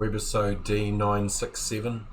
Webisode D967.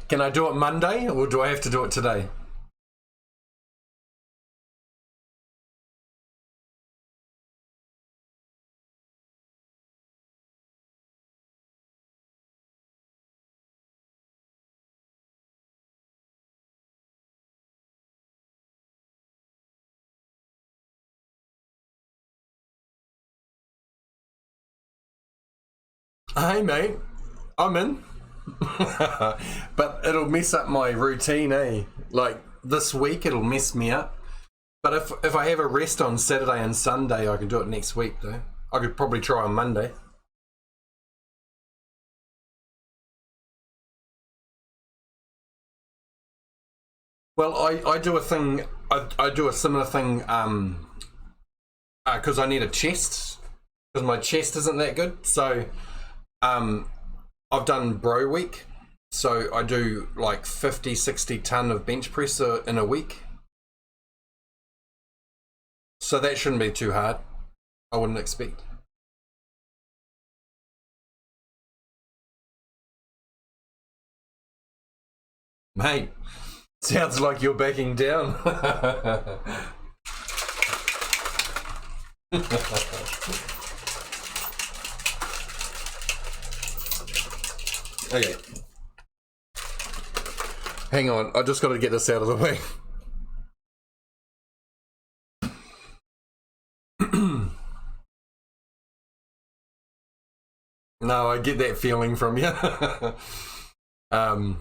Can I do it Monday or do I have to do it today? Hey mate, I'm in. But it'll mess up my routine, eh? Like this week it'll mess me up. But if I have a rest on Saturday and Sunday, I can do it next week though. I could probably try on Monday. Well, I do a thing, I do a similar thing because I need a chest, because my chest isn't that good. So I've done bro week. So I do like 50, 60 ton of bench press in a week. So that shouldn't be too hard, I wouldn't expect. Mate, sounds like you're backing down. Okay. Hang on, I just got to get this out of the way. No, I get that feeling from you. Dan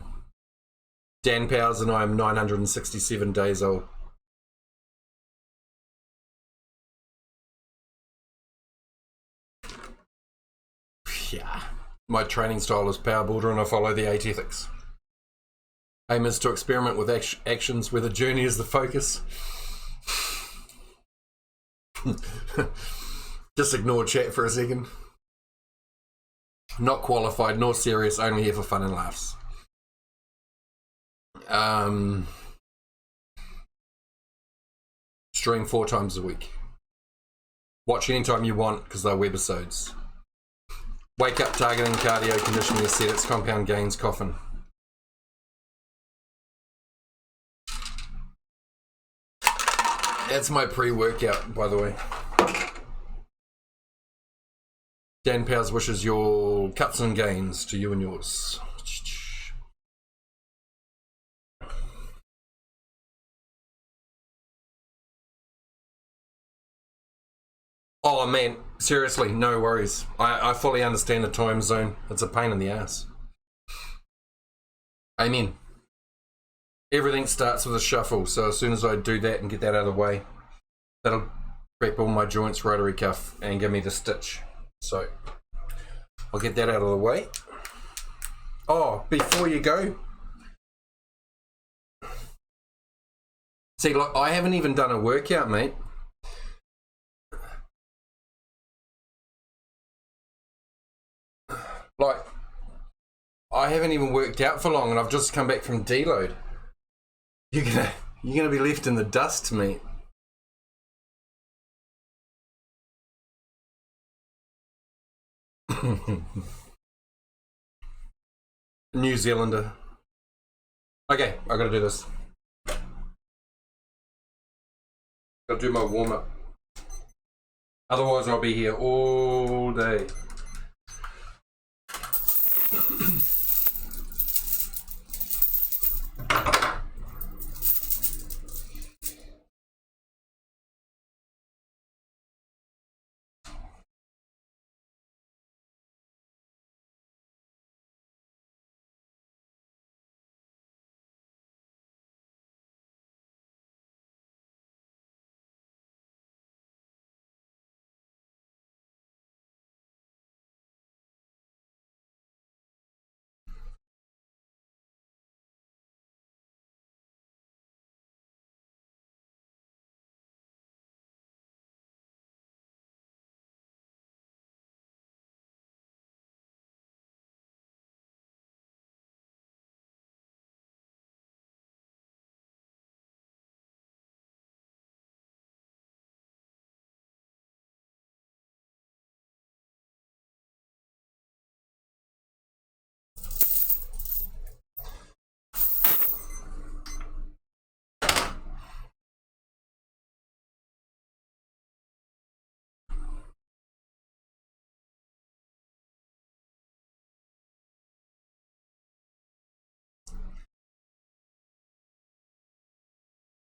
Powers and I am 967 days old. Yeah. My training style is power builder and I follow the 8 ethics. Aim is to experiment with actions where the journey is the focus. Just ignore chat for a second. Not qualified nor serious, only here for fun and laughs. Stream 4 times a week. Watch anytime you want because they're webisodes. Wake up, targeting, cardio, conditioning, aesthetics, compound gains, coffin. That's my pre-workout, by the way. Dan Powers wishes your cuts and gains to you and yours. Oh man, seriously, no worries. I fully understand the time zone. It's a pain in the ass. Amen. Everything starts with a shuffle, so as soon as I do that and get that out of the way, that'll prep all my joints, rotary cuff, and give me the stitch. So I'll get that out of the way. Oh, before you go, see, look, I haven't even done a workout, mate. Like, I haven't even worked out for long, and I've just come back from deload. You're gonna be left in the dust, mate. New Zealander. Okay, I gotta do this. Gotta do my warm up. Otherwise, I'll be here all day.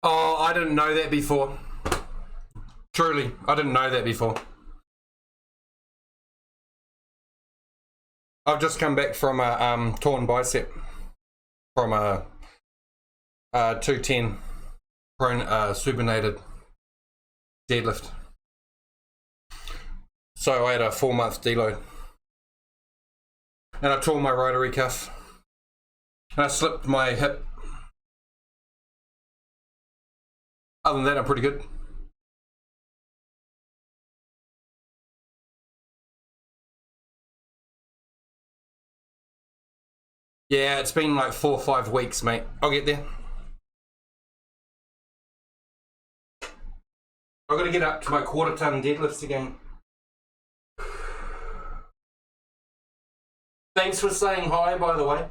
Oh, I didn't know that before. Truly, I didn't know that before. I've just come back from a torn bicep from a 210 prone supinated deadlift. So I had a 4-month deload. And I tore my rotary cuff. And I slipped my hip. Other than that, I'm pretty good. Yeah, it's been like 4 or 5 weeks, mate. I'll get there. I've got to get up to my 1/4 ton deadlifts again. Thanks for saying hi, by the way.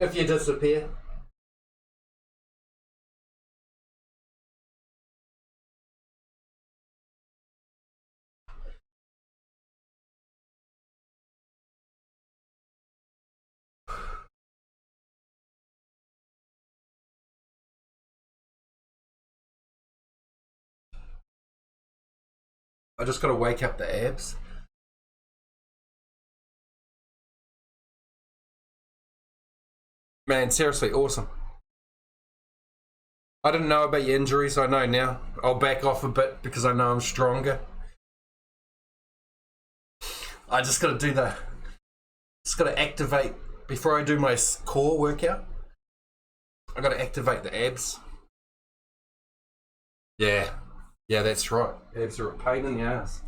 If you disappear. I just got to wake up the abs. Man, seriously, awesome. I didn't know about your injuries. I know now. I'll back off a bit because I know I'm stronger. I just got to do the... Just got to activate... Before I do my core workout, I got to activate the abs. Yeah. Yeah, that's right. Abs are a pain in the ass.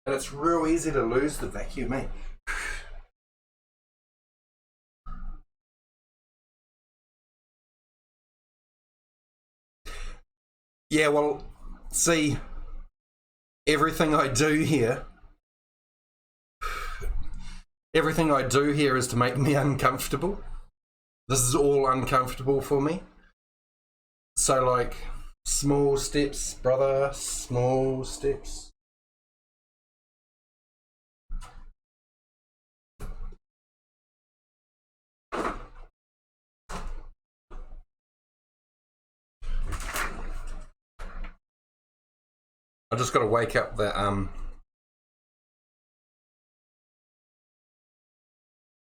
And it's real easy to lose the vacuum, eh? Yeah, well, see, everything I do here is to make me uncomfortable. This is all uncomfortable for me. So, like, small steps, brother, small steps. I just got to wake up the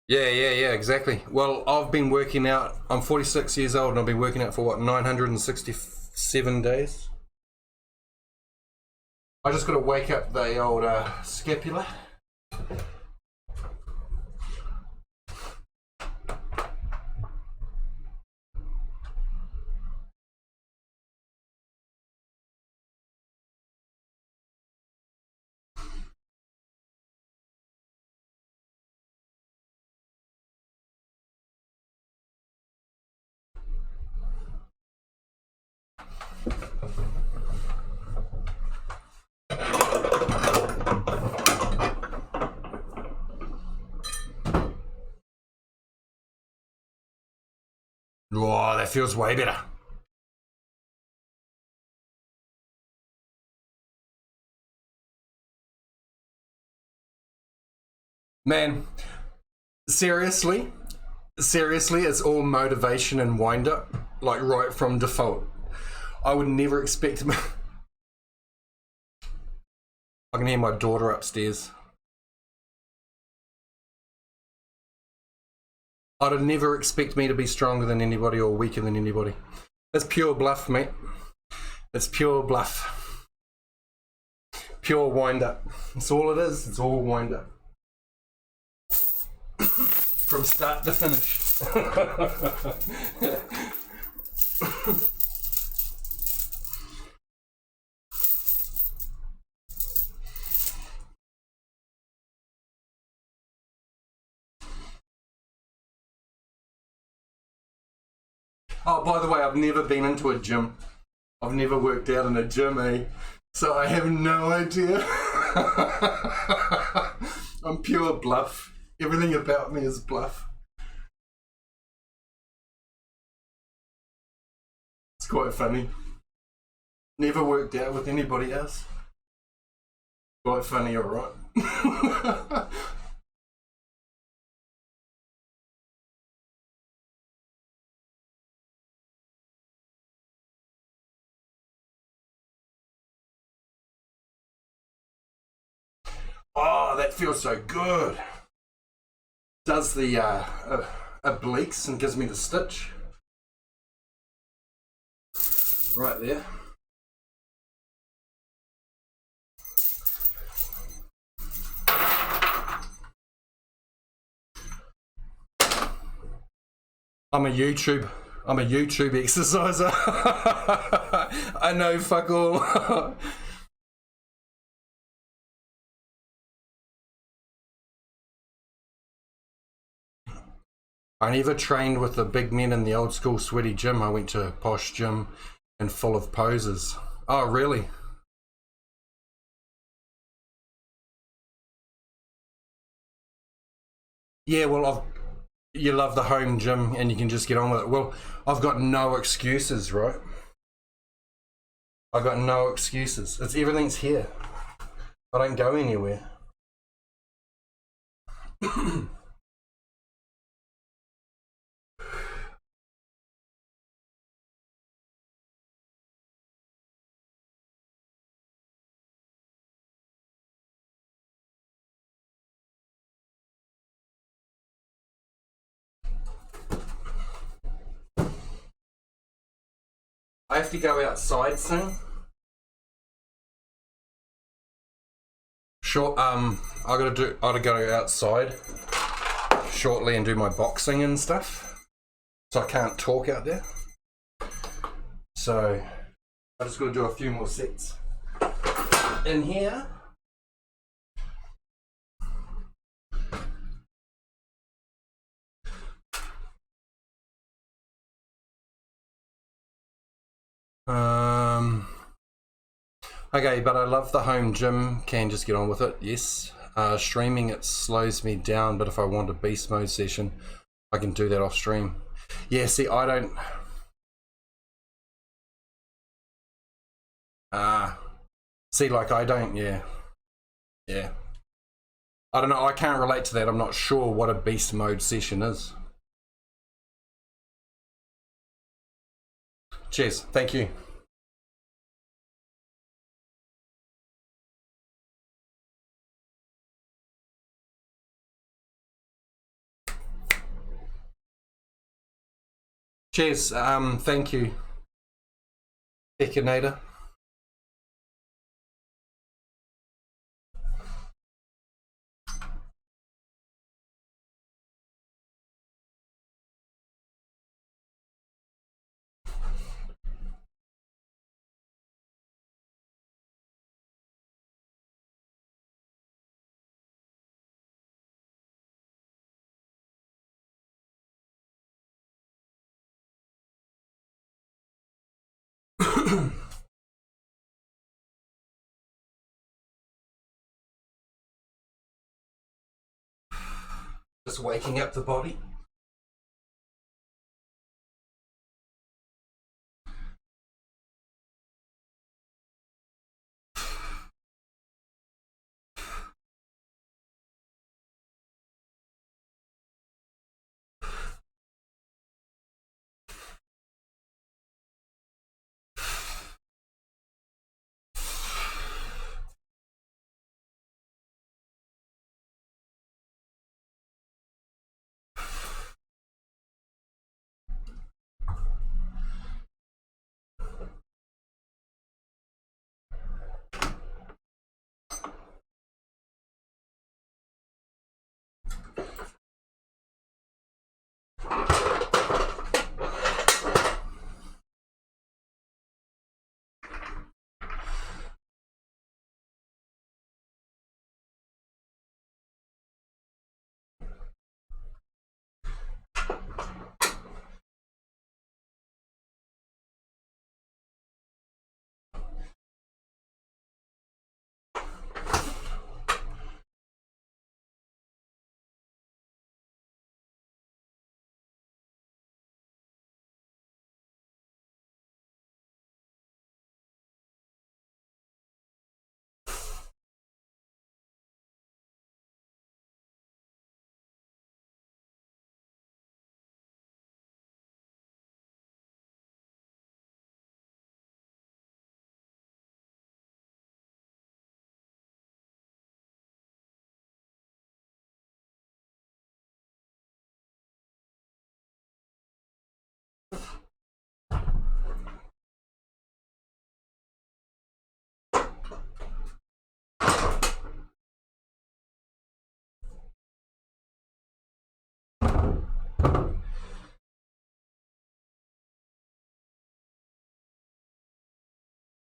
Yeah, exactly. Well, I've been working out. I'm 46 years old and I've been working out for what, 967 days. I just got to wake up the old scapula. Oh, that feels way better. Man, seriously, it's all motivation and wind up, like right from default. I would never expect... I can hear my daughter upstairs. I'd never expect me to be stronger than anybody or weaker than anybody. It's pure bluff, mate. It's pure bluff. Pure wind up. That's all it is. It's all wind up. From start to finish. Oh, by the way, I've never been into a gym. I've never worked out in a gym, eh? So I have no idea. I'm pure bluff. Everything about me is bluff. It's quite funny. Never worked out with anybody else. Quite funny, alright. Oh, that feels so good. Does the obliques and gives me the stitch. Right there. I'm a YouTube exerciser. I know fuck all. I never trained with the big men in the old school sweaty gym. I went to a posh gym and full of posers. Oh, really? Yeah, well, you love the home gym and you can just get on with it. Well, I've got no excuses, right? I've got no excuses. Everything's here. I don't go anywhere. I have to go outside soon. Sure, I gotta go outside shortly and do my boxing and stuff. So I can't talk out there. So I just gotta do a few more sets in here. Okay, but I love the home gym. Can just get on with it. Yes. Streaming, it slows me down, but if I want a beast mode session, I can do that off stream. Yeah, see, I don't. See, like I don't. Yeah. I don't know. I can't relate to that. I'm not sure what a beast mode session is. Cheers. Thank you. Cheers. Thank you, Ekinator. Just waking up the body.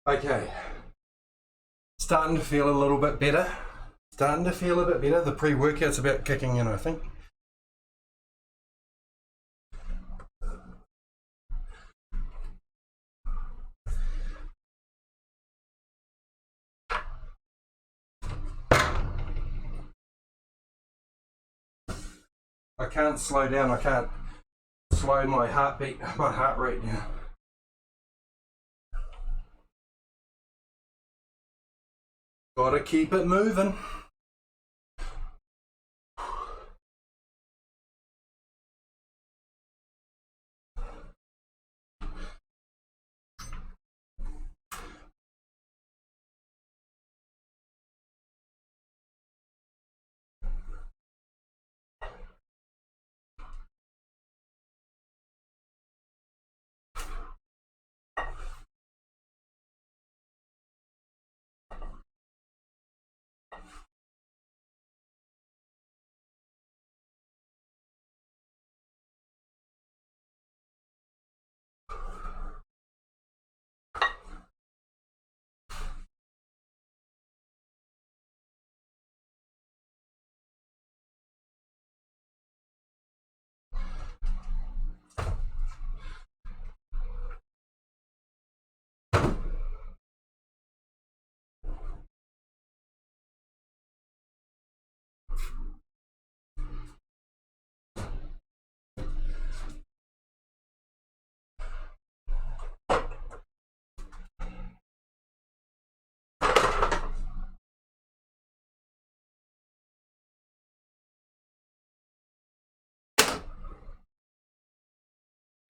Okay. Starting to feel a little bit better. The pre-workout's about kicking in, I think. I can't slow down. I can't slow my heart rate down. Gotta keep it moving.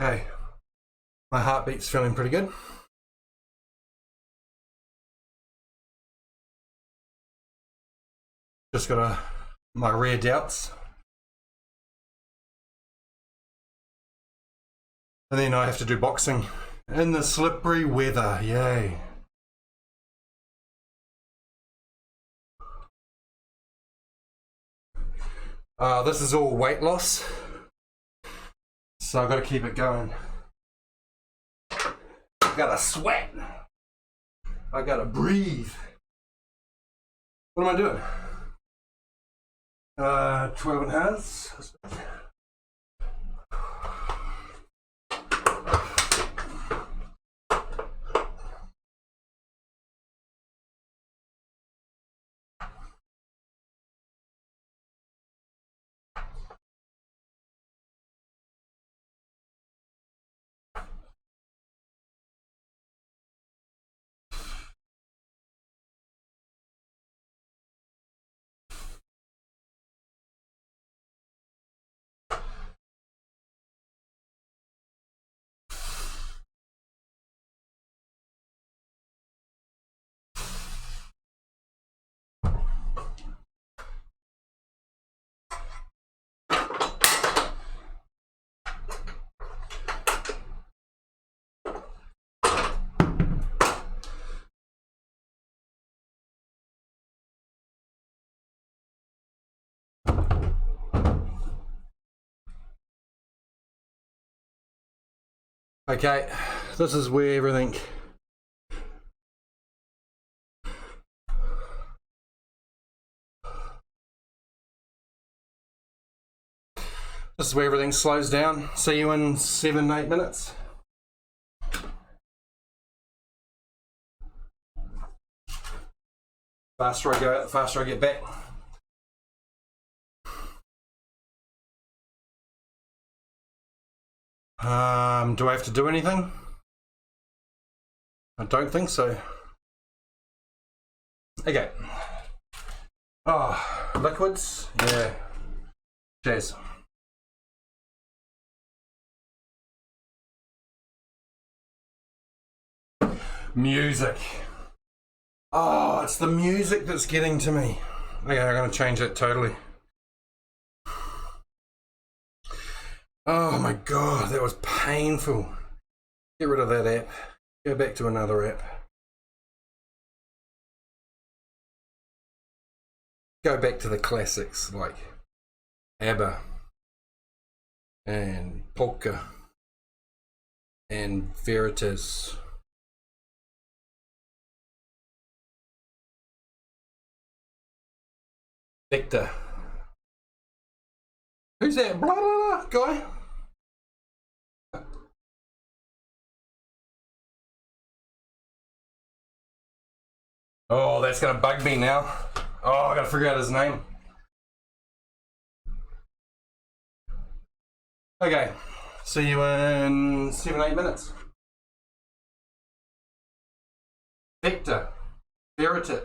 Okay, my heartbeat's feeling pretty good. Just got my rare doubts. And then I have to do boxing in the slippery weather, yay. This is all weight loss, so I've got to keep it going. I've got to sweat. I got to breathe. What am I doing? 12 and halves. Okay, this is where everything slows down. See you in 7-8 minutes. Faster I go, the faster I get back. Do I have to do anything? I don't think so. Okay. Oh, liquids? Yeah. Cheers. Music. Oh, it's the music that's getting to me. Okay, I'm going to change that totally. Oh my god, that was painful. Get rid of that app. Go back to another app. Go back to the classics like ABBA and Polka and Veritas. Victor. Who's that blah blah blah guy? Oh, that's gonna bug me now. Oh, I gotta figure out his name. Okay, see you in 7-8 minutes. Victor, Veritas.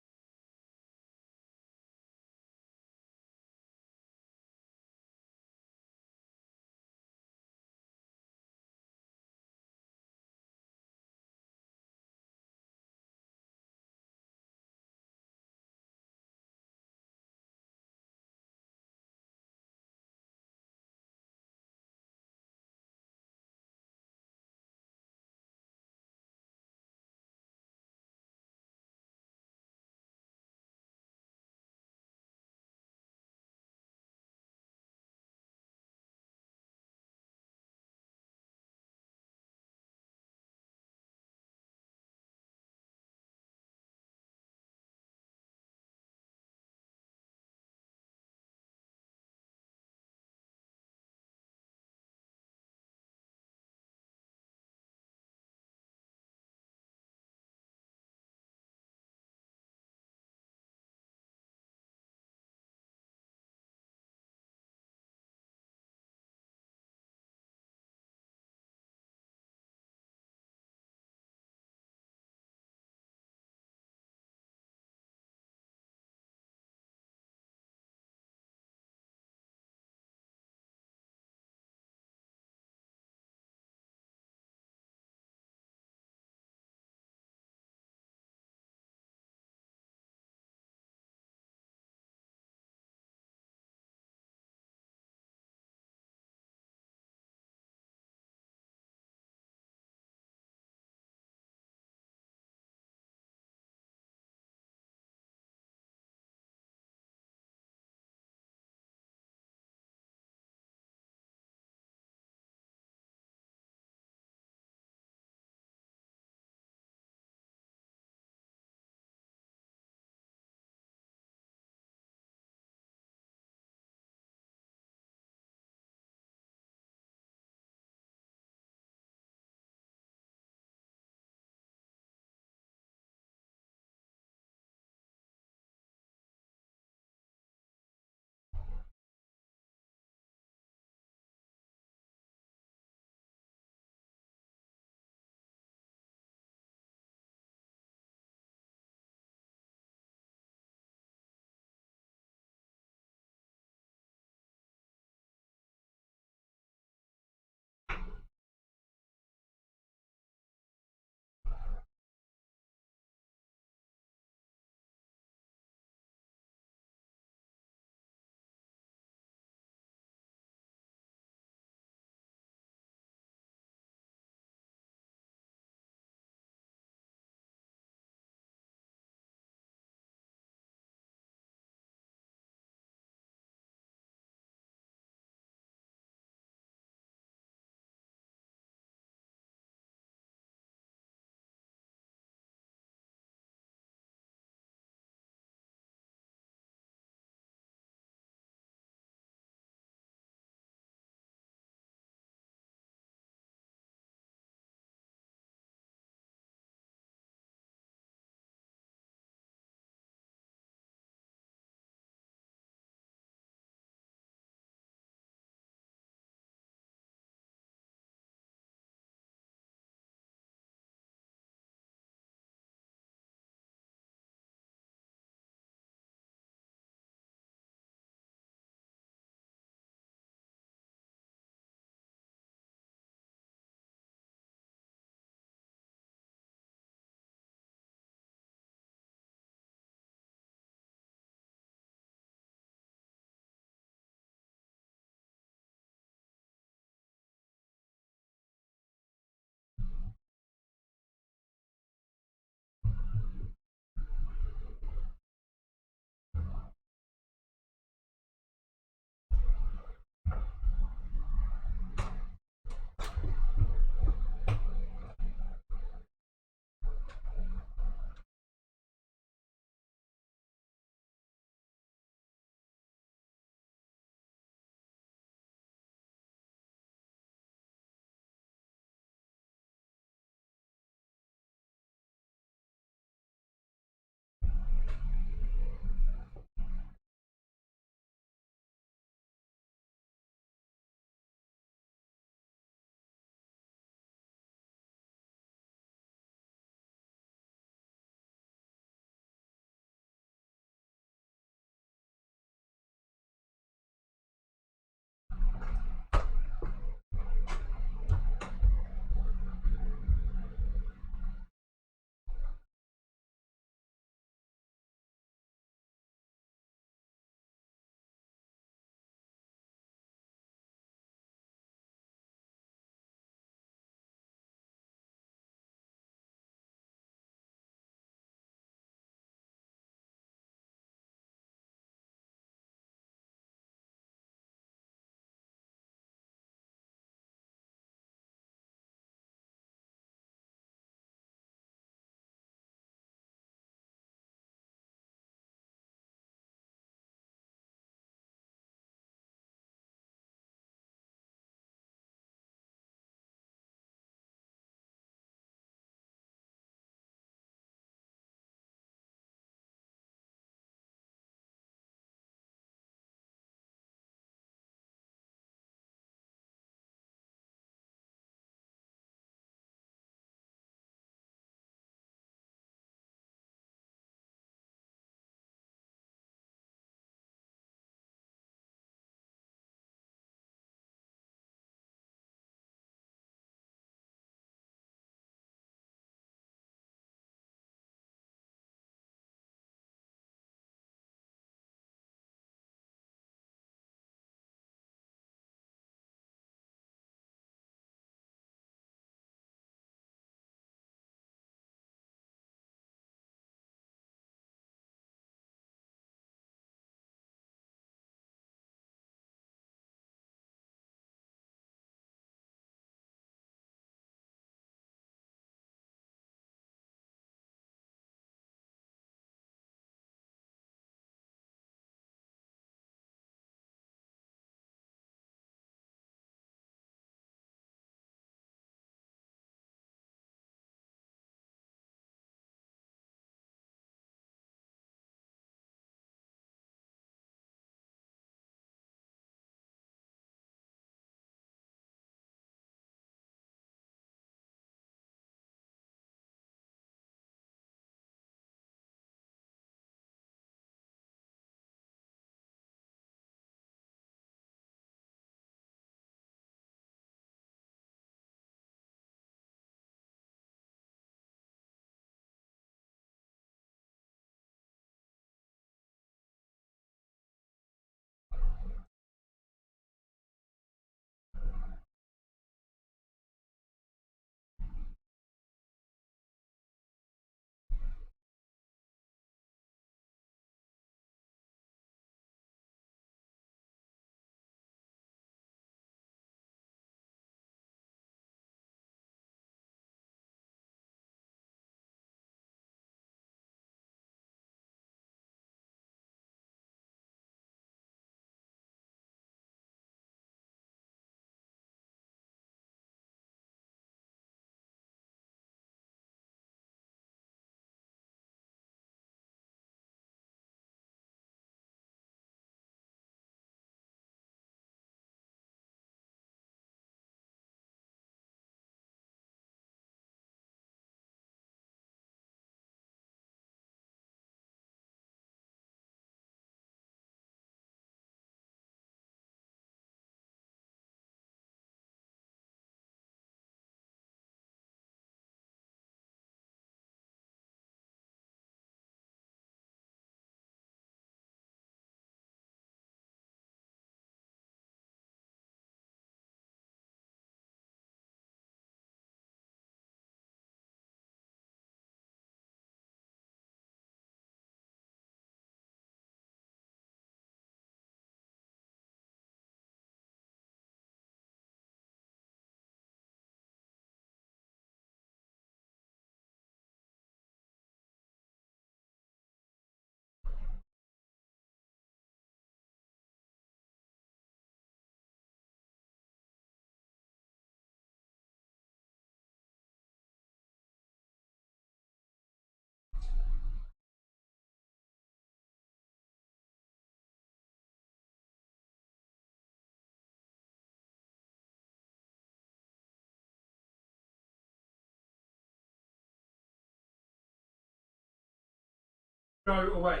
Go away.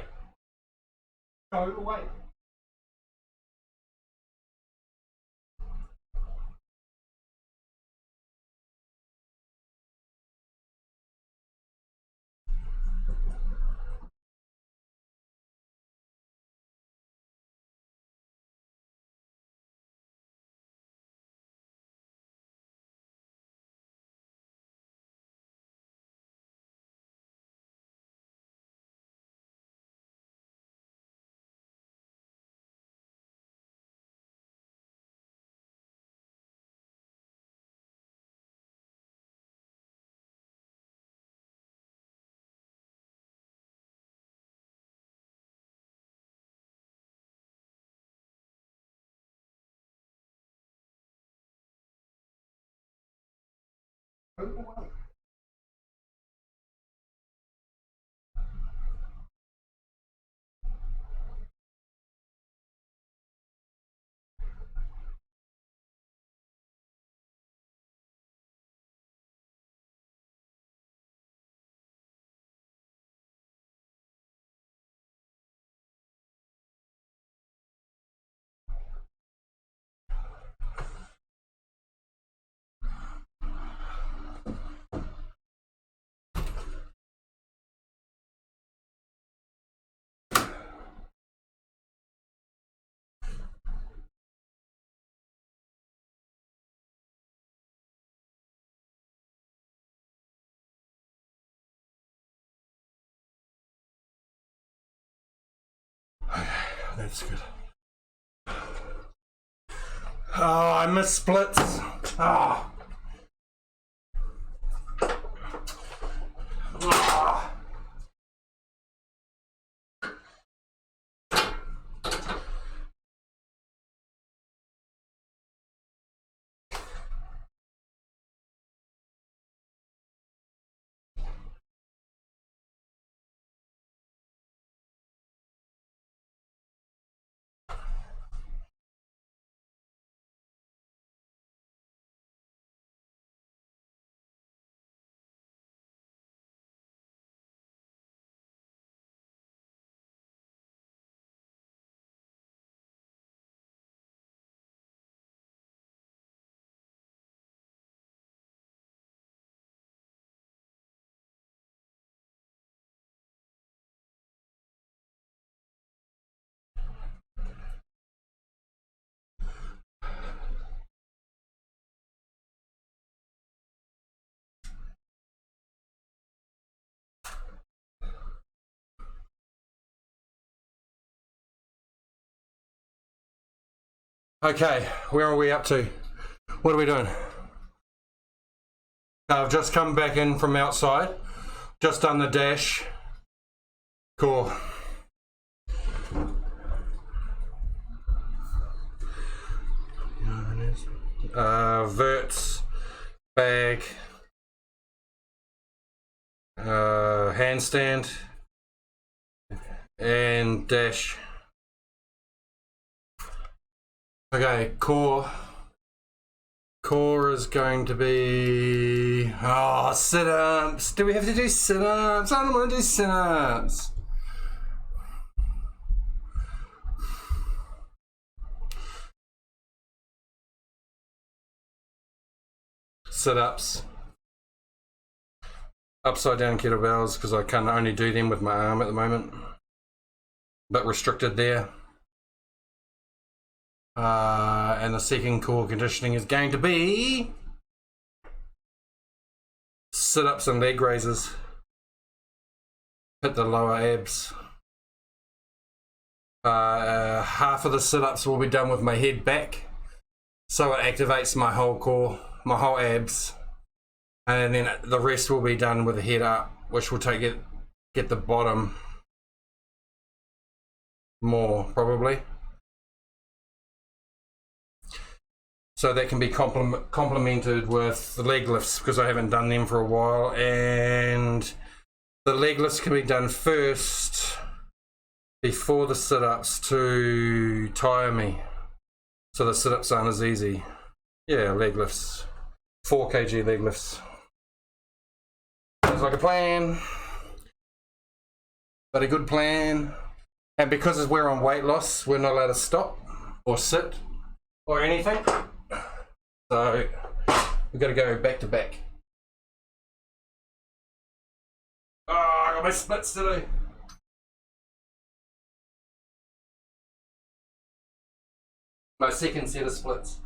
Go away. That's good. Oh, I missed splits. Oh. Oh. Okay, where are we up to? What are we doing? I've just come back in from outside, just done the dash. Cool. Verts, bag, handstand, and dash. Okay, core. Core is going to be, oh, sit-ups. Do we have to do sit-ups? I don't want to do sit-ups. Sit-ups. Upside down kettlebells, because I can only do them with my arm at the moment. But restricted there. And the second core conditioning is going to be sit-ups and leg raises. Hit the lower abs. Half of the sit-ups will be done with my head back, so it activates my whole core, my whole abs, and then the rest will be done with the head up, which will get the bottom more probably. So that can be complemented with the leg lifts, because I haven't done them for a while, and the leg lifts can be done first before the sit-ups to tire me, so the sit-ups aren't as easy. Yeah, leg lifts, 4 kg leg lifts. Sounds like a plan. but a good plan. And because we're on weight loss, we're not allowed to stop or sit or anything. So we've got to go back to back. Oh, I got my splits today. My second set of splits.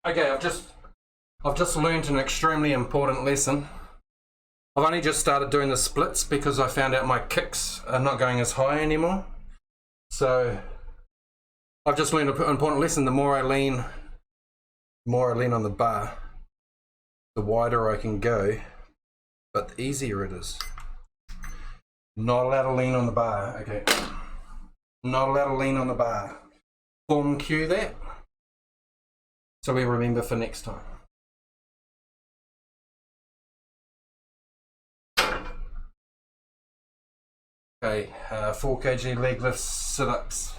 Okay, I've just learned an extremely important lesson. I've only just started doing the splits because I found out my kicks are not going as high anymore. So I've just learned an important lesson. The more I lean on the bar, the wider I can go, but the easier it is. Not allowed to lean on the bar. Okay. Not allowed to lean on the bar. Form cue that, so we remember for next time. Okay, 4 kg leg lifts, sit-ups.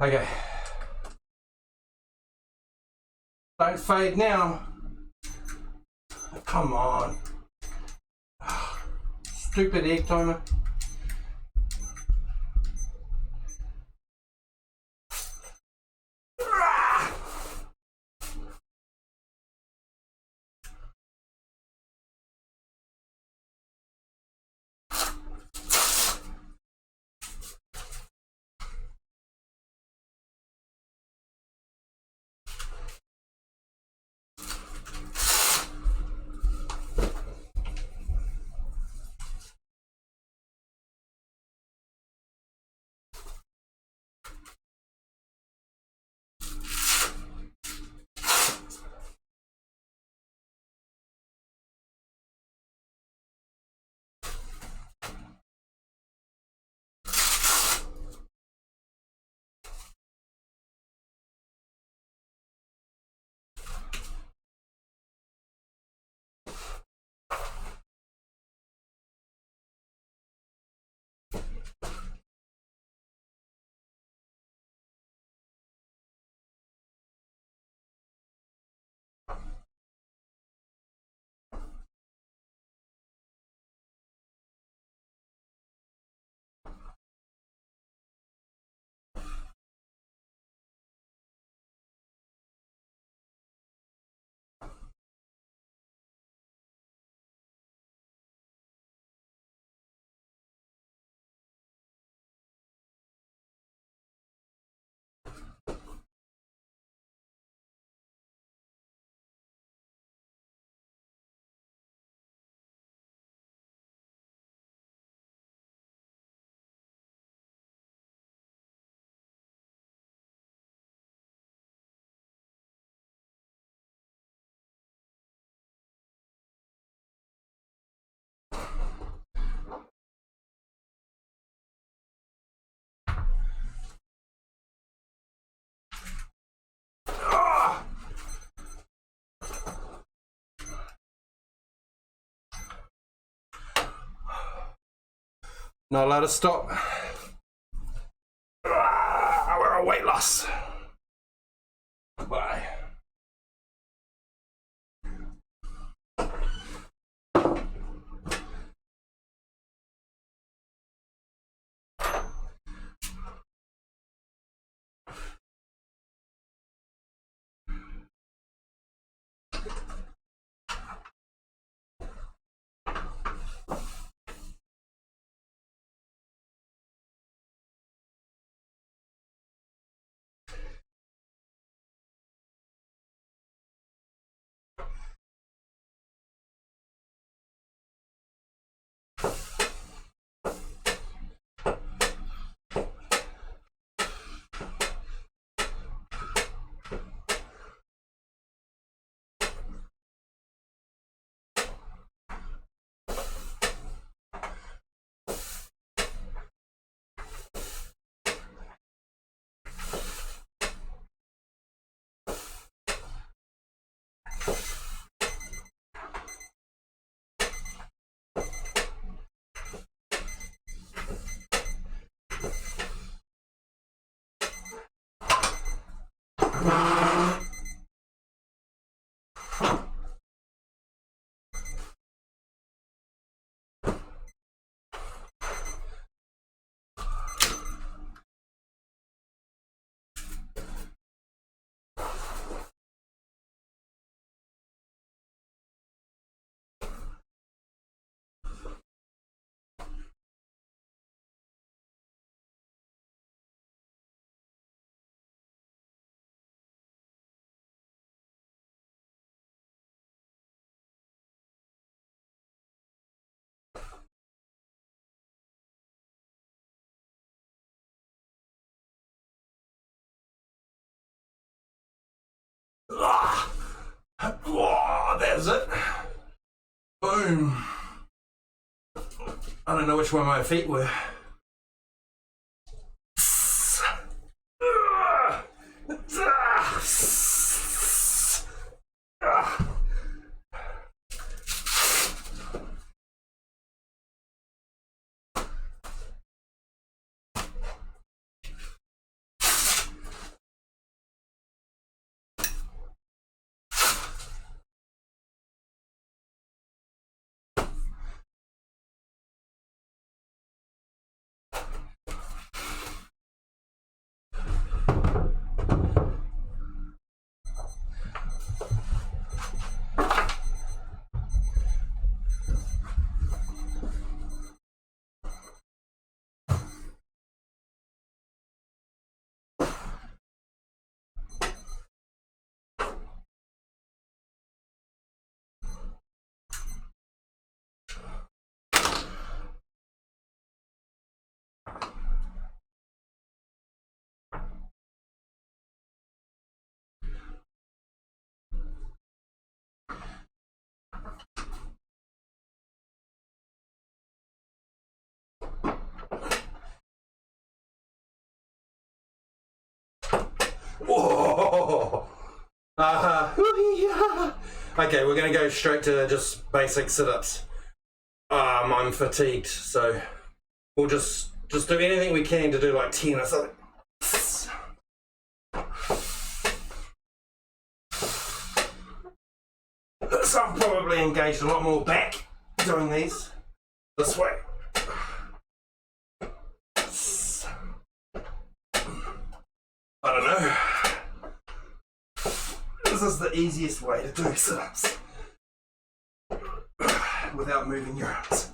Okay. Don't fade now. Come on. Stupid egg timer. Not allowed to stop. We're on weight loss. Bye. Ah. Oh, there's it. Boom. I don't know which one my feet were. Whoa. Okay, we're going to go straight to just basic sit-ups. I'm fatigued, so we'll just do anything we can to do like 10 or something. So I've probably engaged a lot more back doing these this way. I don't know. This is the easiest way to do sit-ups without moving your arms.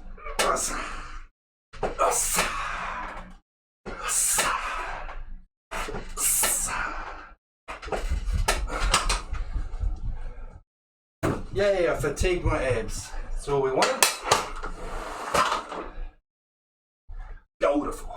Yay, I fatigued my abs. That's all we wanted. Beautiful.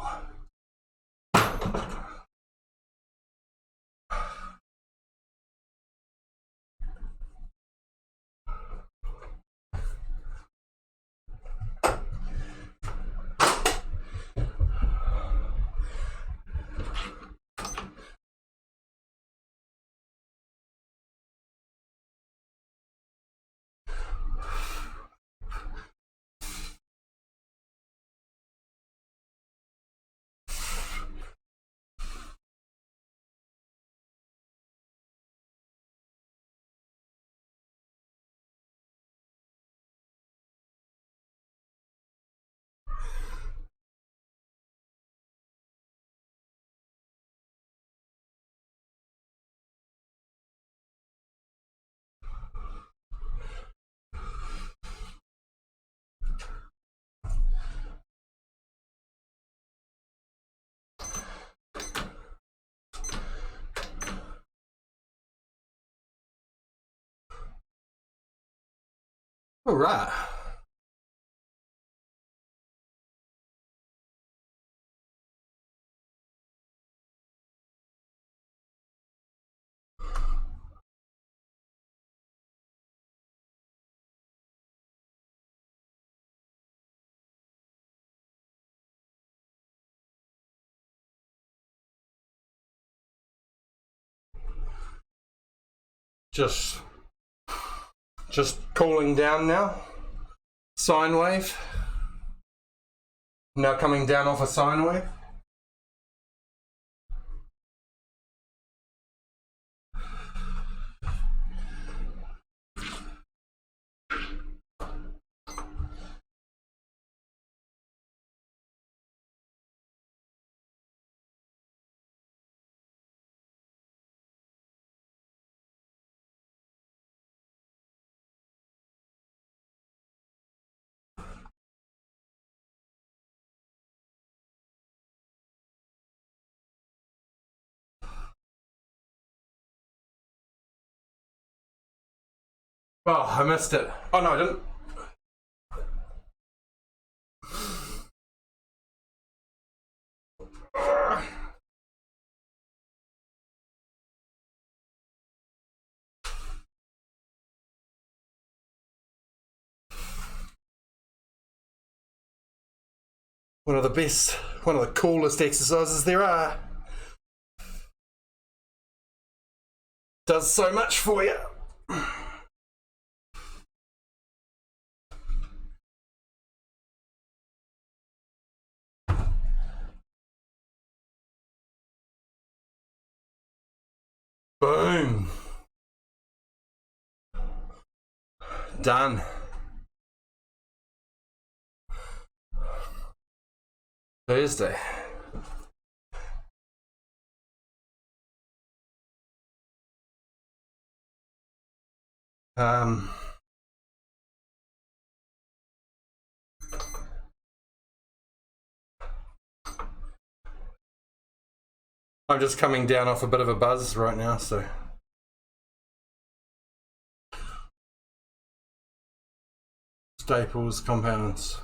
All right. Just cooling down now. Sine wave. Now coming down off a sine wave. Oh, I missed it. Oh no, I didn't. One of the best, one of the coolest exercises there are. Does so much for you. Boom. Done. Thursday. I'm just coming down off a bit of a buzz right now, so. Staples, compounds.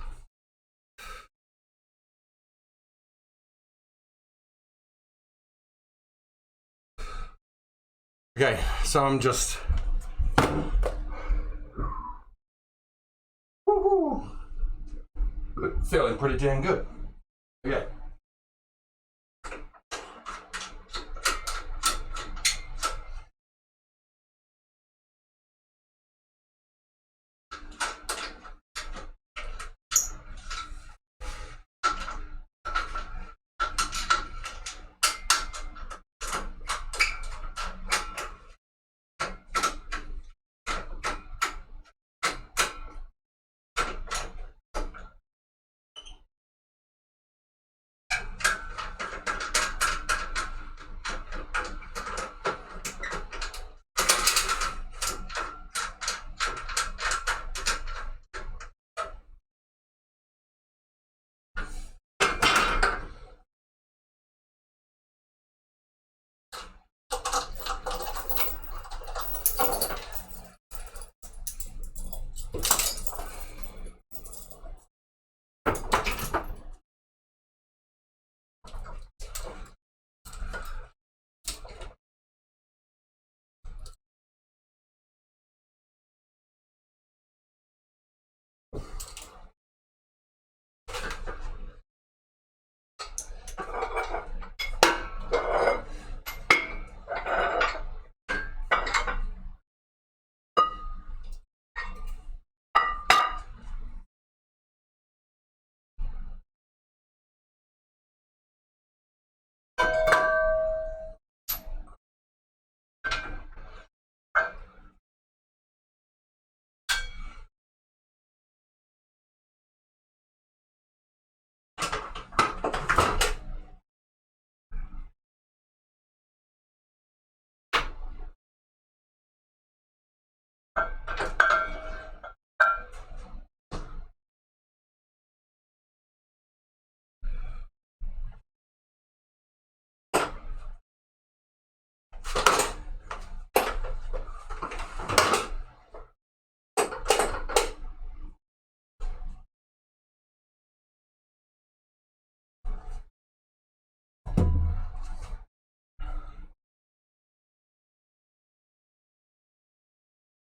Okay, so I'm just feeling pretty damn good. Okay.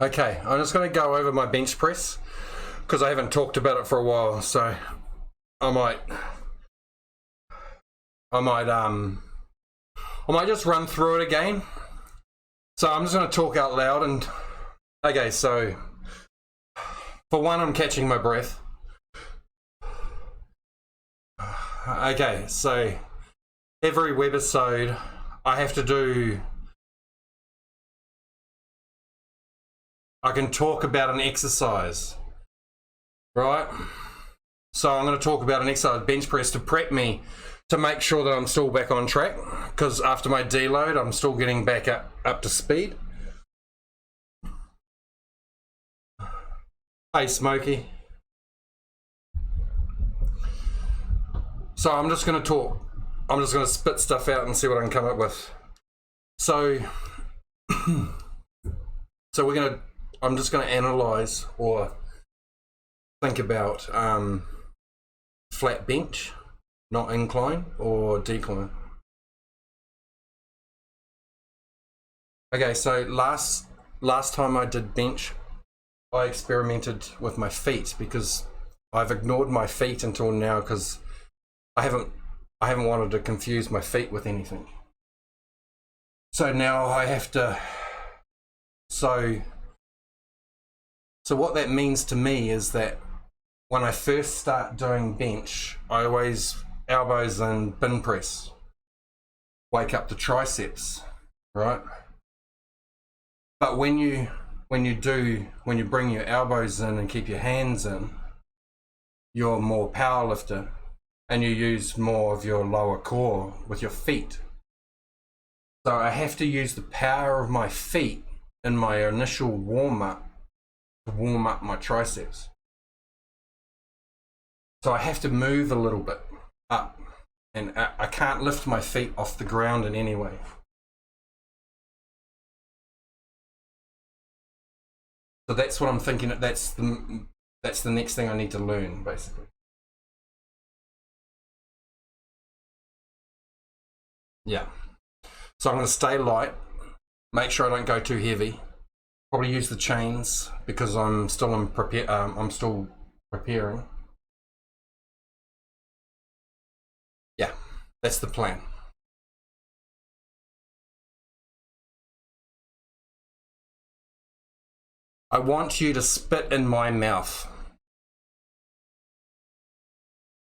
Okay, I'm just going to go over my bench press because I haven't talked about it for a while, so I might just run through it again. So I'm just going to talk out loud and okay, so for one, I'm catching my breath. Okay, so every webisode I have to do, I can talk about an exercise, right? So I'm going to talk about an exercise, bench press, to prep me to make sure that I'm still back on track, because after my deload, I'm still getting back up to speed. Hey, Smokey. So I'm just going to talk. I'm just going to spit stuff out and see what I can come up with. So, I'm just going to analyze or think about flat bench, not incline or decline. Okay, so last time I did bench, I experimented with my feet because I've ignored my feet until now because I haven't wanted to confuse my feet with anything. So now I have to, so what that means to me is that when I first start doing bench, I always elbows and bin press, wake up the triceps, right? But when you bring your elbows in and keep your hands in, you're more power lifter and you use more of your lower core with your feet. So I have to use the power of my feet in my initial warm-up to warm up my triceps. So I have to move a little bit up, and I can't lift my feet off the ground in any way. So that's what I'm thinking. That's the next thing I need to learn, basically. Yeah. So I'm going to stay light, make sure I don't go too heavy. Probably use the chains because I'm still preparing. Yeah, that's the plan. I want you to spit in my mouth.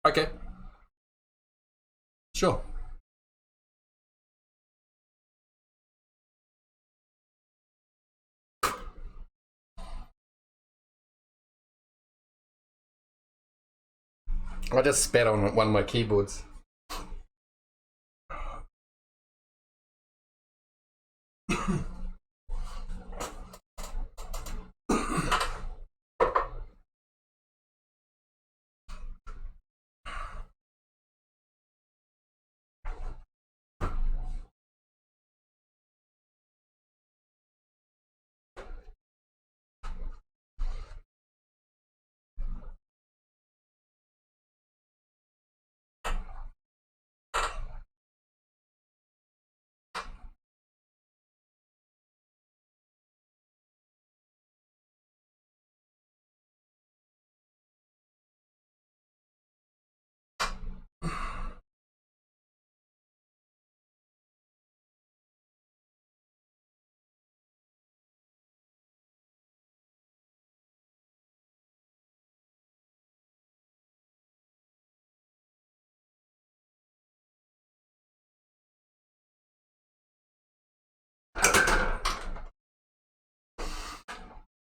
Okay. Sure. I just spat on one of my keyboards.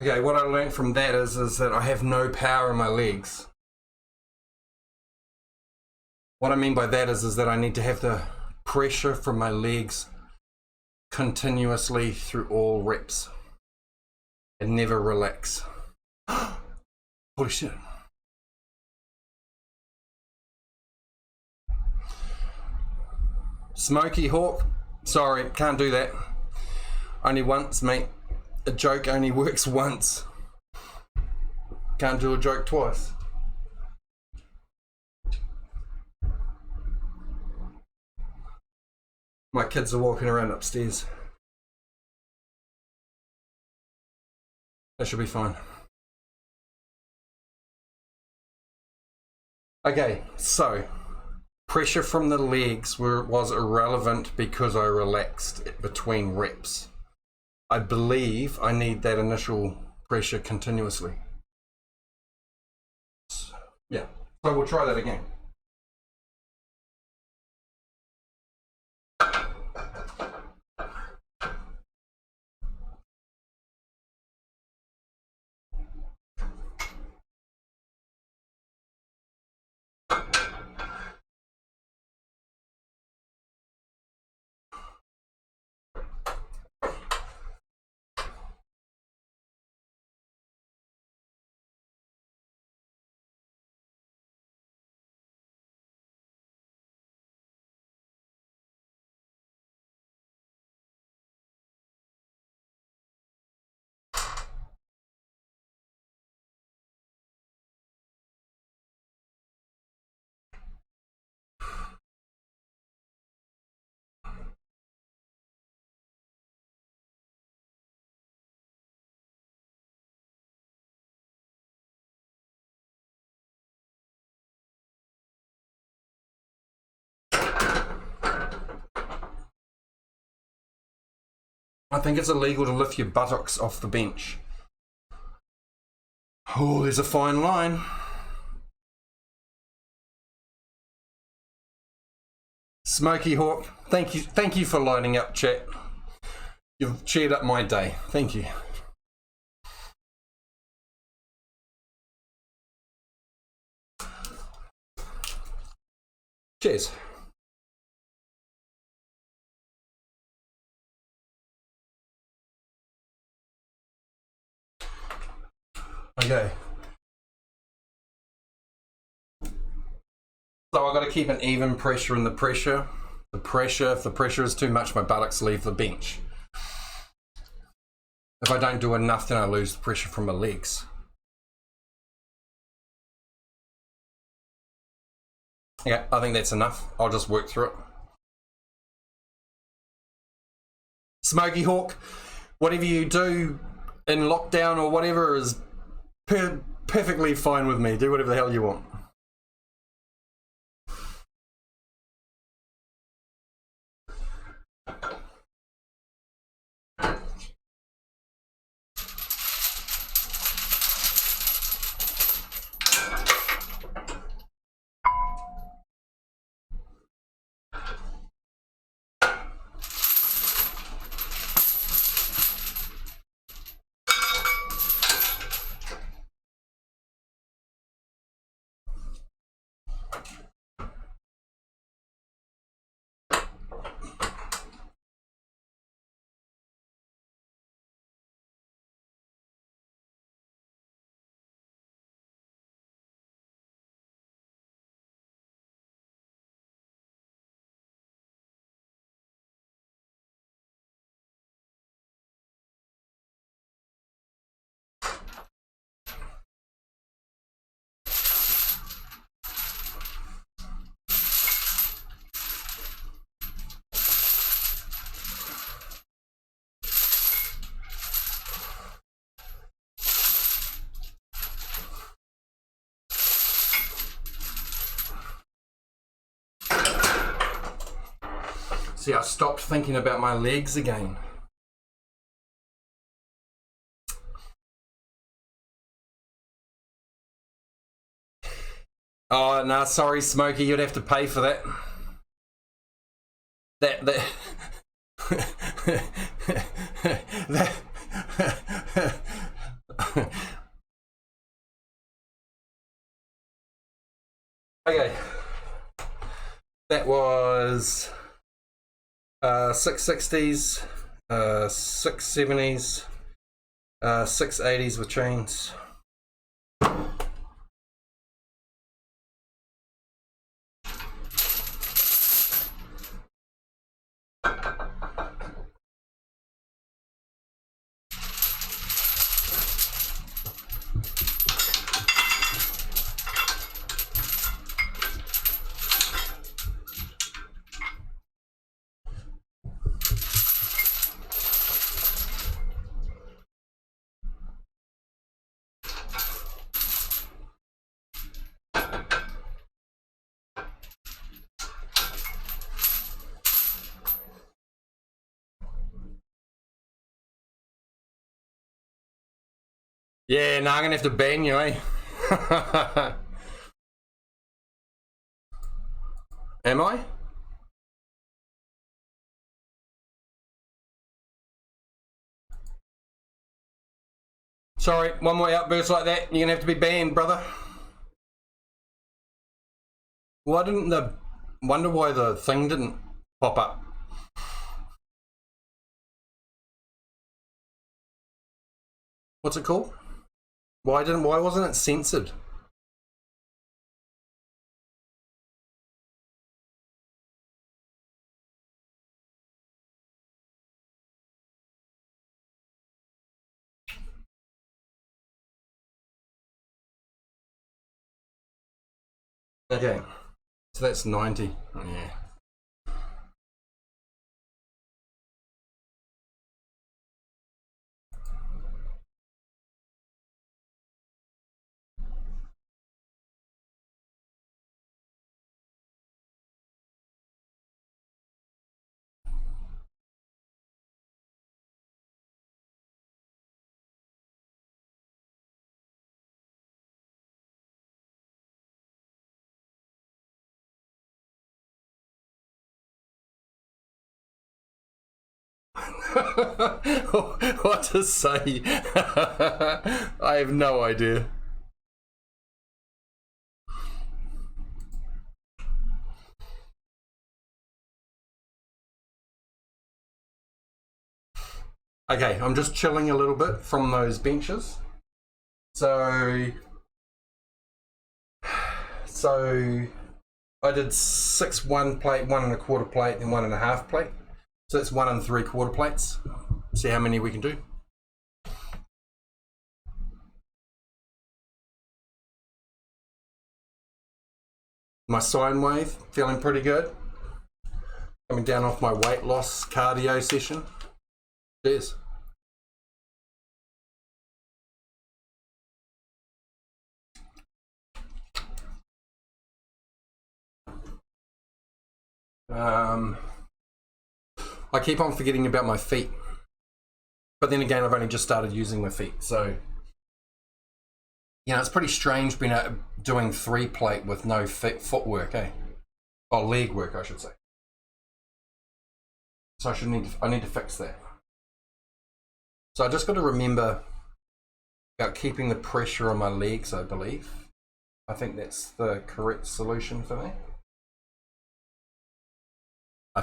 Okay, what I learned from that is that I have no power in my legs. What I mean by that is that I need to have the pressure from my legs continuously through all reps and never relax. Holy shit. Smoky Hawk, sorry, can't do that. Only once, mate. A joke only works once. Can't do a joke twice. My kids are walking around upstairs. That should be fine. Okay, so pressure from the legs was irrelevant because I relaxed between reps. I believe I need that initial pressure continuously. Yeah, so we'll try that again. I think it's illegal to lift your buttocks off the bench. Oh, there's a fine line. Smoky Hawk, thank you for lining up, chat. You've cheered up my day. Thank you. Cheers. Okay. So I've got to keep an even pressure in the pressure. If the pressure is too much, my buttocks leave the bench. If I don't do enough, then I lose the pressure from my legs. Okay, I think that's enough. I'll just work through it. Smoky Hawk, whatever you do in lockdown or whatever is perfectly fine with me. Do whatever the hell you want. See, I stopped thinking about my legs again. Oh, nah, sorry, Smokey, you'd have to pay for that. That okay. That was 660s, 670s, 680s with chains. Yeah, now I'm gonna have to ban you, eh? Am I? Sorry, one more outburst like that, you're gonna have to be banned, brother. Why didn't the... Wonder why the thing didn't pop up. What's it called? Why wasn't it censored? Okay, so that's 90. Yeah. What to say? I have no idea. Okay, I'm just chilling a little bit from those benches. So I did 6 1 plate, 1 1/4 plate, and 1 1/2 plate. So that's 1 3/4 plates. See how many we can do. My sine wave, feeling pretty good. Coming down off my weight loss cardio session. Cheers. I keep on forgetting about my feet, but then again, I've only just started using my feet, so you know it's pretty strange being doing 3 plate with no footwork, eh? Oh, leg work, I should say. So I need to fix that. So I just got to remember about keeping the pressure on my legs, I believe. I think that's the correct solution for me. I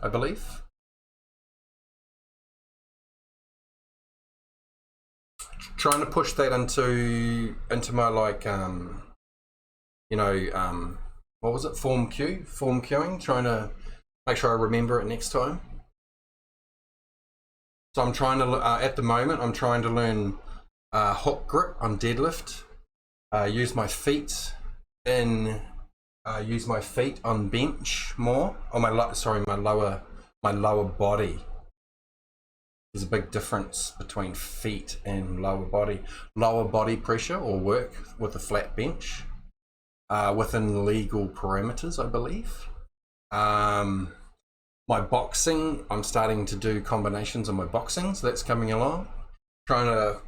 believe. Trying to push that into my like you know what was it, form cueing, trying to make sure I remember it next time. So I'm trying to at the moment I'm trying to learn hook grip on deadlift, use my feet on bench more, or my lower body. There's a big difference between feet and lower body. Lower body pressure or work with a flat bench within legal parameters, I believe. My boxing, I'm starting to do combinations on my boxing, so that's coming along. Trying to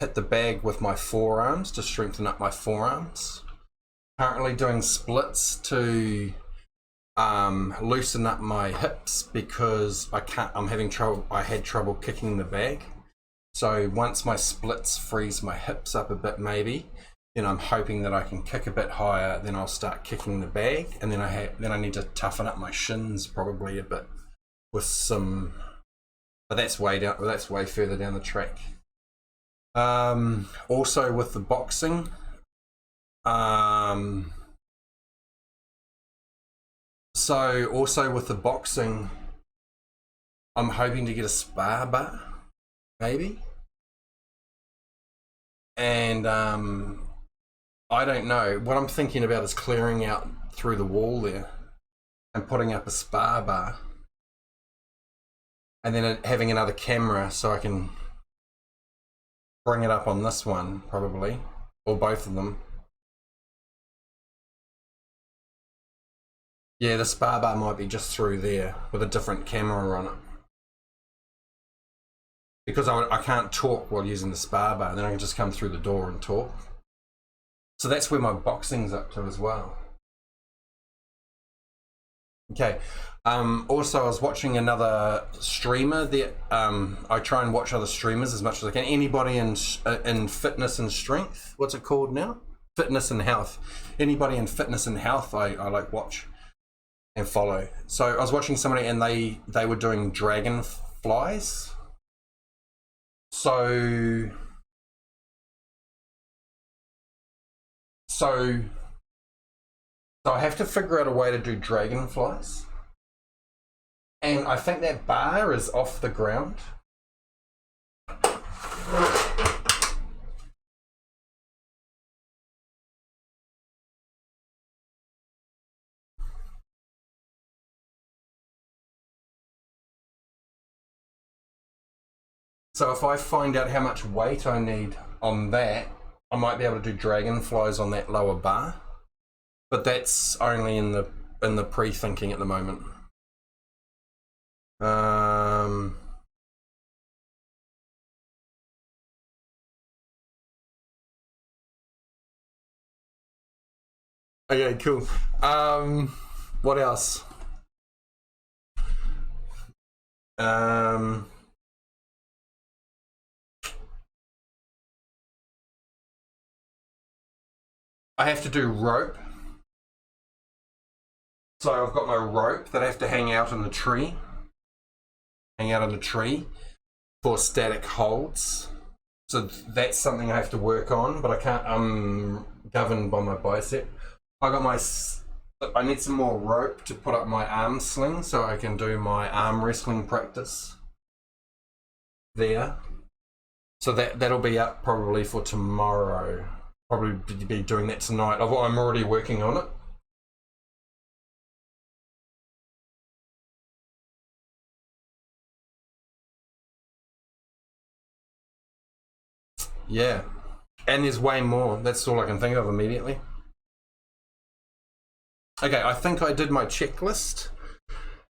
hit the bag with my forearms to strengthen up my forearms. Currently doing splits to loosen up my hips because I had trouble kicking the bag. So once my splits frees my hips up a bit, maybe, then I'm hoping that I can kick a bit higher, then I'll start kicking the bag, and then I need to toughen up my shins probably a bit with some, but that's way further down the track. Also with the boxing, I'm hoping to get a spar bar, maybe. And I don't know. What I'm thinking about is clearing out through the wall there and putting up a spar bar. And then having another camera so I can bring it up on this one, probably, or both of them. Yeah, the spar bar might be just through there with a different camera on it. Because I can't talk while using the spar bar, then I can just come through the door and talk. So that's where my boxing's up to as well. Okay. Also, I was watching another streamer that I try and watch other streamers as much as I can. Anybody in fitness and strength, what's it called now? Fitness and health. Anybody in fitness and health, I like watch and follow. So I was watching somebody and they were doing dragonflies. So I have to figure out a way to do dragonflies. And I think that bar is off the ground. So if I find out how much weight I need on that, I might be able to do dragonflies on that lower bar. But that's only in the pre-thinking at the moment. Okay, cool. What else? I have to do rope. So I've got my rope that I have to hang out in the tree. For static holds. So that's something I have to work on, but I can't, I'm governed by my bicep. I need some more rope to put up my arm sling so I can do my arm wrestling practice there. So that'll be up probably for tomorrow. Probably be doing that tonight. I'm already working on it. Yeah, and there's way more. That's all I can think of immediately. Okay, I think I did my checklist.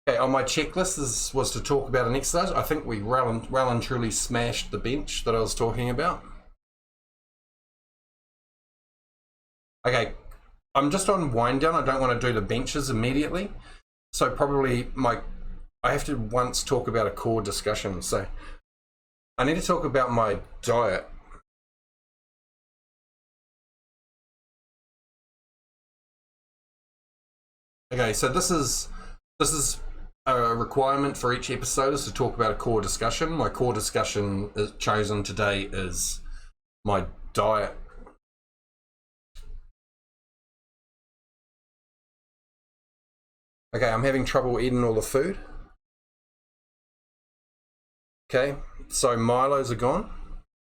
Okay, on my checklist, this was to talk about an exercise. I think we well and truly smashed the bench that I was talking about. Okay, I'm just on wind down. I don't want to do the benches immediately. So probably I have to once talk about a core discussion. So I need to talk about my diet. Okay, so this is a requirement for each episode is to talk about a core discussion. My core discussion chosen today is my diet. Okay, I'm having trouble eating all the food. Okay, so Milos are gone.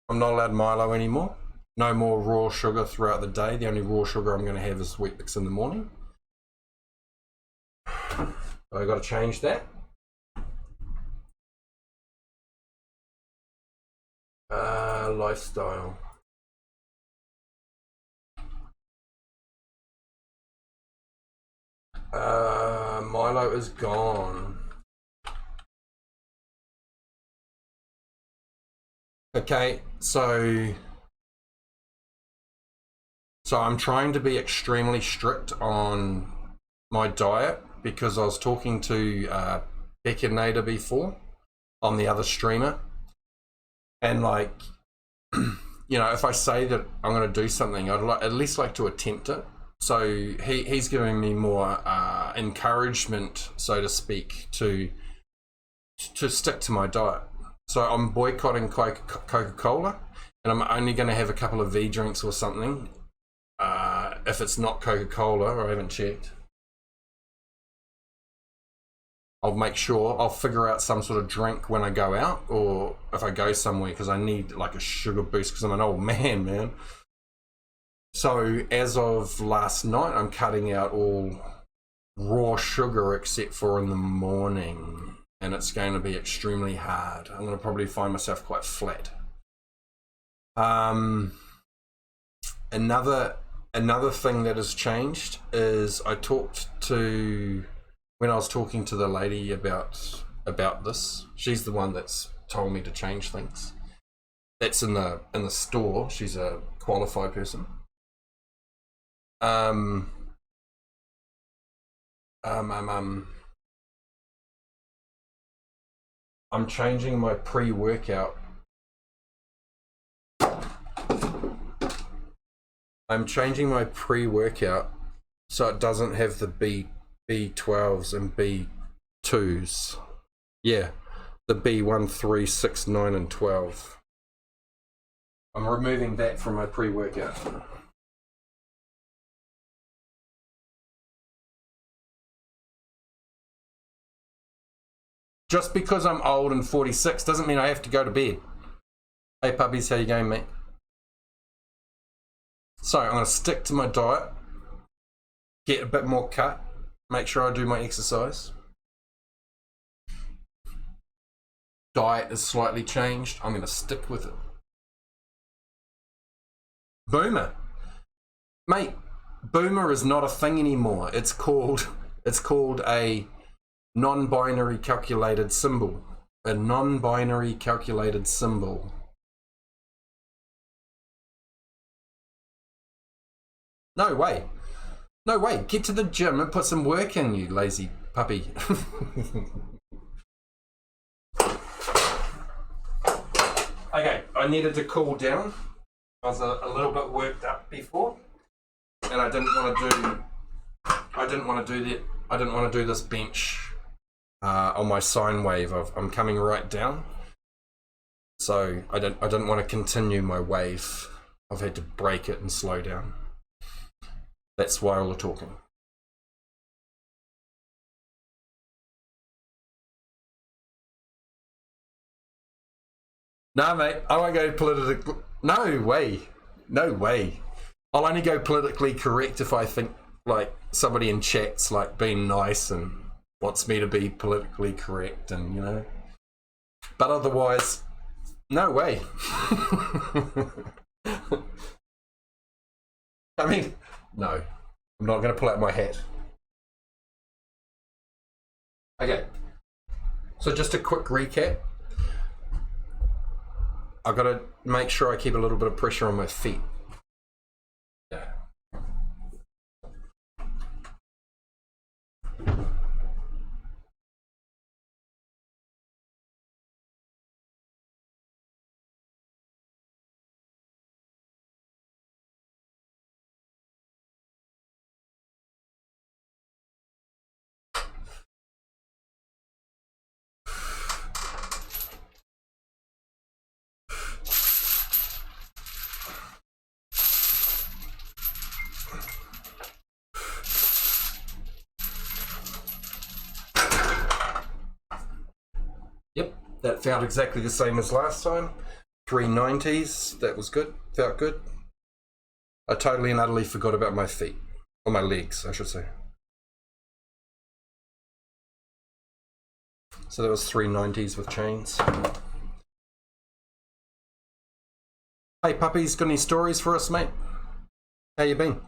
I'm not allowed Milo anymore. No more raw sugar throughout the day. The only raw sugar I'm going to have is Weet-Bix in the morning. I got to change that. Lifestyle. Milo is gone. Okay, so I'm trying to be extremely strict on my diet because I was talking to Becca Nader before on the other streamer, and like, you know, if I say that I'm going to do something, I'd at least like to attempt it. So he's giving me more encouragement, so to speak, to stick to my diet. So I'm boycotting Coca-Cola, and I'm only going to have a couple of V drinks or something. If it's not Coca-Cola, or I haven't checked, I'll make sure I'll figure out some sort of drink when I go out, or if I go somewhere, because I need like a sugar boost because I'm an old man. So as of last night, I'm cutting out all raw sugar except for in the morning, and it's going to be extremely hard. I'm going to probably find myself quite flat. Another thing that has changed is I talked to, when I was talking to the lady about this, she's the one that's told me to change things. That's in the store. She's a qualified person. I'm changing my pre-workout. I'm changing my pre-workout so it doesn't have the B12s and B2s. Yeah, the B1, 3, 6, 9, and 12. I'm removing that from my pre-workout. Just because I'm old and 46 doesn't mean I have to go to bed. Hey puppies, how you going, mate? So I'm going to stick to my diet, get a bit more cut, make sure I do my exercise. Diet is slightly changed. I'm going to stick with it. Boomer. Mate, boomer is not a thing anymore. It's called a non-binary calculated symbol. A non-binary calculated symbol. No way. No way. Get to the gym and put some work in, you lazy puppy. Okay, I needed to cool down. I was a little bit worked up before, and I didn't want to do this bench on my sine wave of I'm coming right down. So I didn't want to continue my wave. I've had to break it and slow down. That's why all the talking. Nah, mate, I won't go politically. No way. No way. I'll only go politically correct if I think like somebody in chat's like being nice and wants me to be politically correct, and you know. But otherwise, no way. I mean, no. I'm not going to pull out my hat. Okay. So just a quick recap. I've got to make sure I keep a little bit of pressure on my feet. Yeah. Yep, that felt exactly the same as last time. 390s, that was good, felt good. I totally and utterly forgot about my feet, or my legs, I should say. So that was 390s with chains. Hey puppies, got any stories for us, mate? How you been?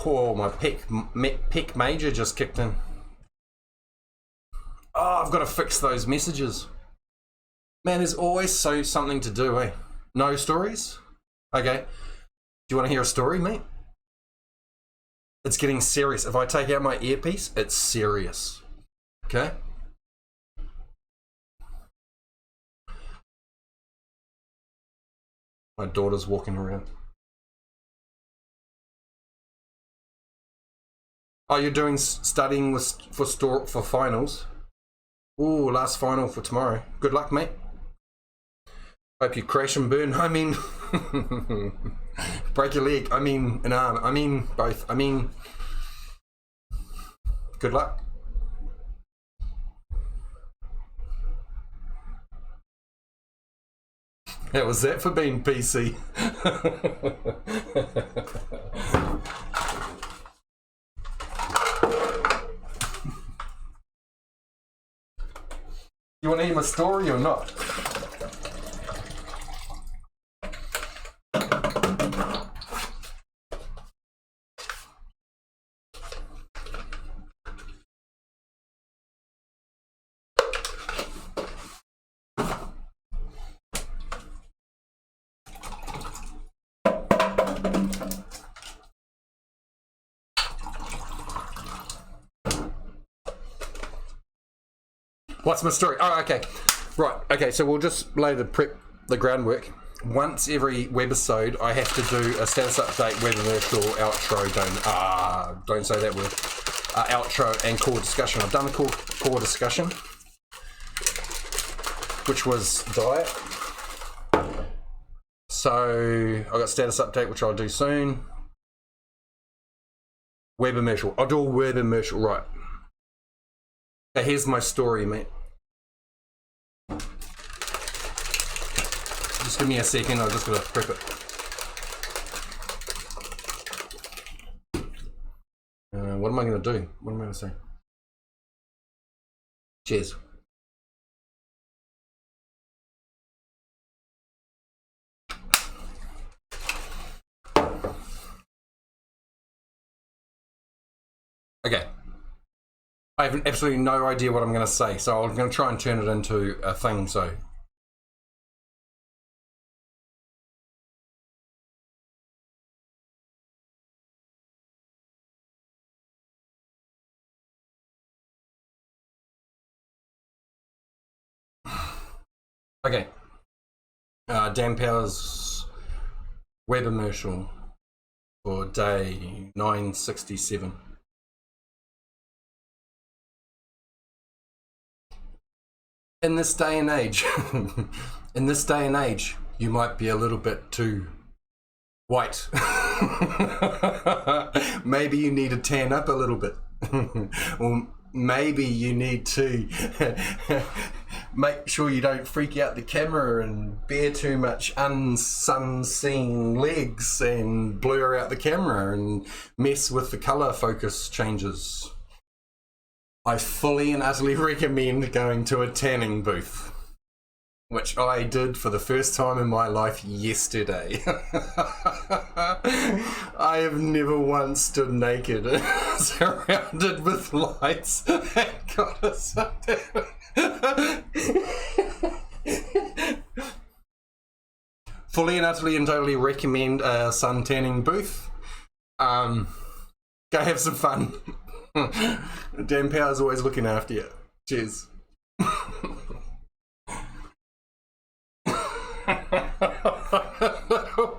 Oh, my pec major just kicked in. Oh, I've got to fix those messages. Man, there's always something to do, eh? No stories? Okay. Do you want to hear a story, mate? It's getting serious. If I take out my earpiece, it's serious. Okay? My daughter's walking around. Oh, you're doing studying for finals? Ooh, last final for tomorrow. Good luck, mate. Hope you crash and burn. I mean, break your leg. I mean, an arm. I mean, both. I mean, good luck. That was that for being PC. You want to hear my story or not? What's my story? Oh, okay. Right, okay, so we'll just lay the groundwork. Once every webisode, I have to do a status update, webinar, outro, don't say that word. Outro and core discussion. I've done the core discussion, which was diet. So I got status update, which I'll do soon. Webinar. I'll do a webinar, right. So here's my story, mate. Just give me a second, I'm just gonna prep it. What am I gonna do? What am I gonna say? Cheers. Okay. I have absolutely no idea what I'm gonna say, so I'm gonna try and turn it into a thing, so. Okay. Dan Power's web commercial for day 967. In this day and age, you might be a little bit too white. Maybe you need to tan up a little bit. Or maybe you need to make sure you don't freak out the camera and bear too much unseen legs and blur out the camera and mess with the color focus changes. I fully and utterly recommend going to a tanning booth, which I did for the first time in my life yesterday. I have never once stood naked surrounded with lights and got a suntan. Fully and utterly and totally recommend a sun tanning booth. Go have some fun. Dan Power's always looking after you. Cheers.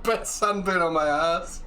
Bit sunburn on my ass.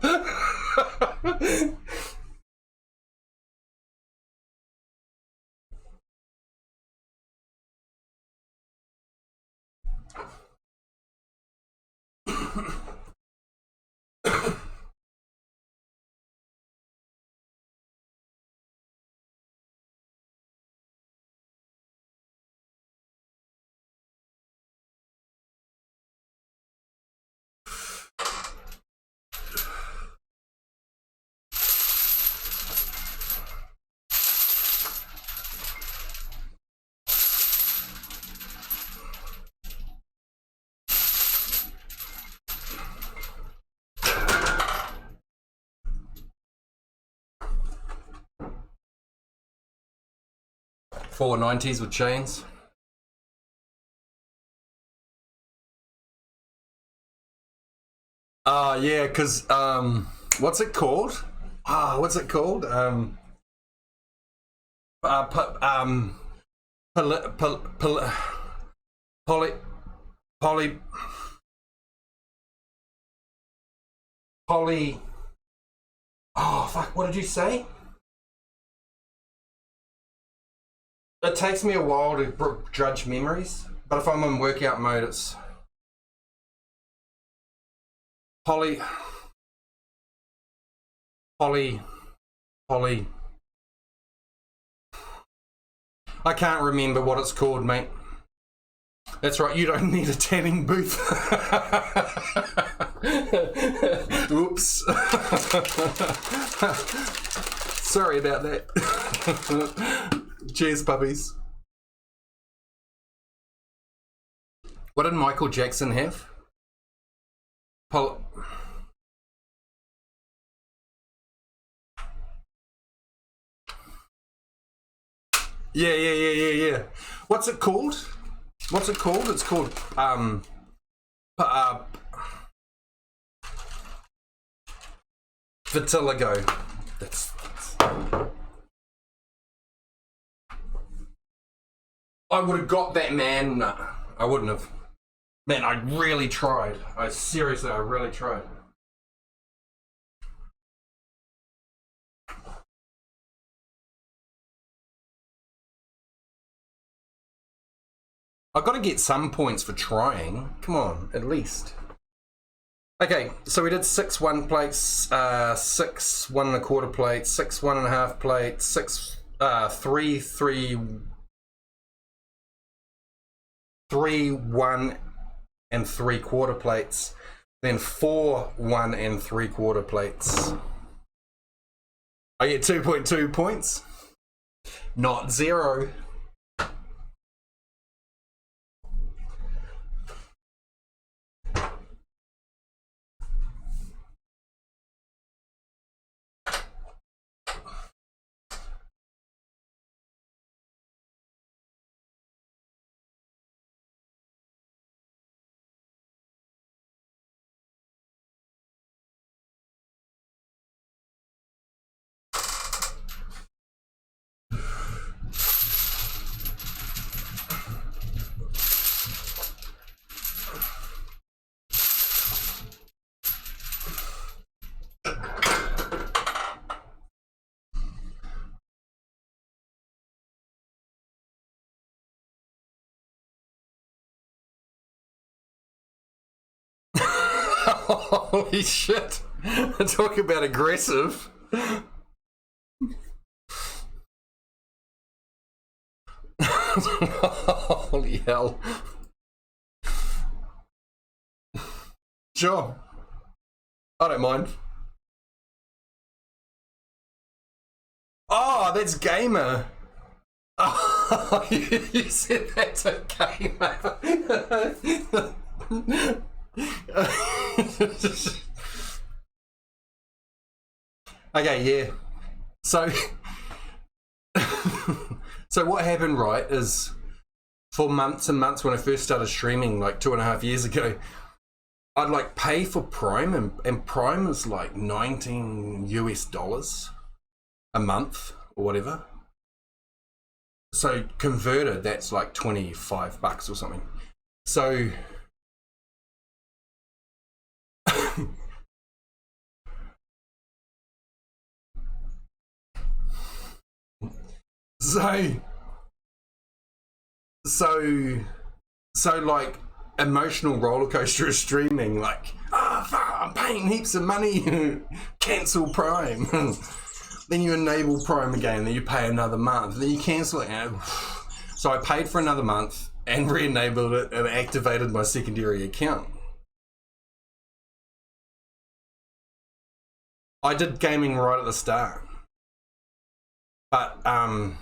Four 90s with chains. Yeah, because what's it called? What's it called? Poly. Oh fuck! What did you say? It takes me a while to judge memories, but if I'm in workout mode, it's poly. I can't remember what it's called, mate. That's right, you don't need a tanning booth. Oops. Sorry about that. Cheers, puppies. What did Michael Jackson have? Yeah. What's it called? It's called vitiligo. That's I would have got that, man. No, I wouldn't have. Man, I really tried. I really tried. I've got to get some points for trying. Come on, at least. Okay, so we did 6 1 plates, 6 1 1/4 plates, 6 1 1/2 plates, 6 3 3 3 1 3/4 plates, then 4 1 3/4 plates. I get 2.2 points, not 0. Holy shit. Talk about aggressive. Holy hell. Sure. I don't mind. Oh, that's gamer. Oh, you said that's a gamer. Okay, yeah. So, so what happened, right, is for months and months when I first started streaming, like 2.5 years ago, I'd like pay for Prime, and Prime is like $19 a month or whatever. So converted, that's like $25 or something. So so like emotional roller coaster of streaming, like, I'm paying heaps of money, cancel Prime. Then you enable Prime again, then you pay another month, then you cancel it. So I paid for another month and re-enabled it and activated my secondary account. I did gaming right at the start, but I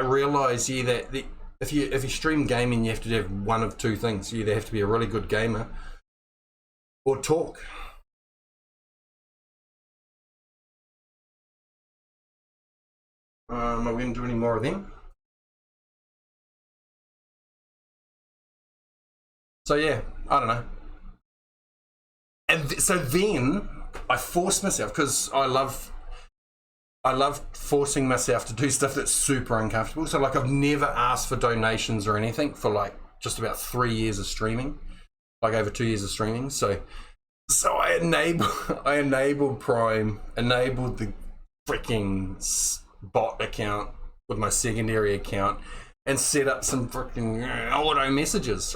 realized, yeah, that if you stream gaming, you have to have one of two things. You either have to be a really good gamer or talk. Are we going to do any more of them? So yeah, I don't know. And so then I forced myself, because I love forcing myself to do stuff that's super uncomfortable. So like, I've never asked for donations or anything for like just about 3 years of streaming, like over 2 years of streaming. So I enabled Prime, enabled the freaking bot account with my secondary account, and set up some freaking auto messages.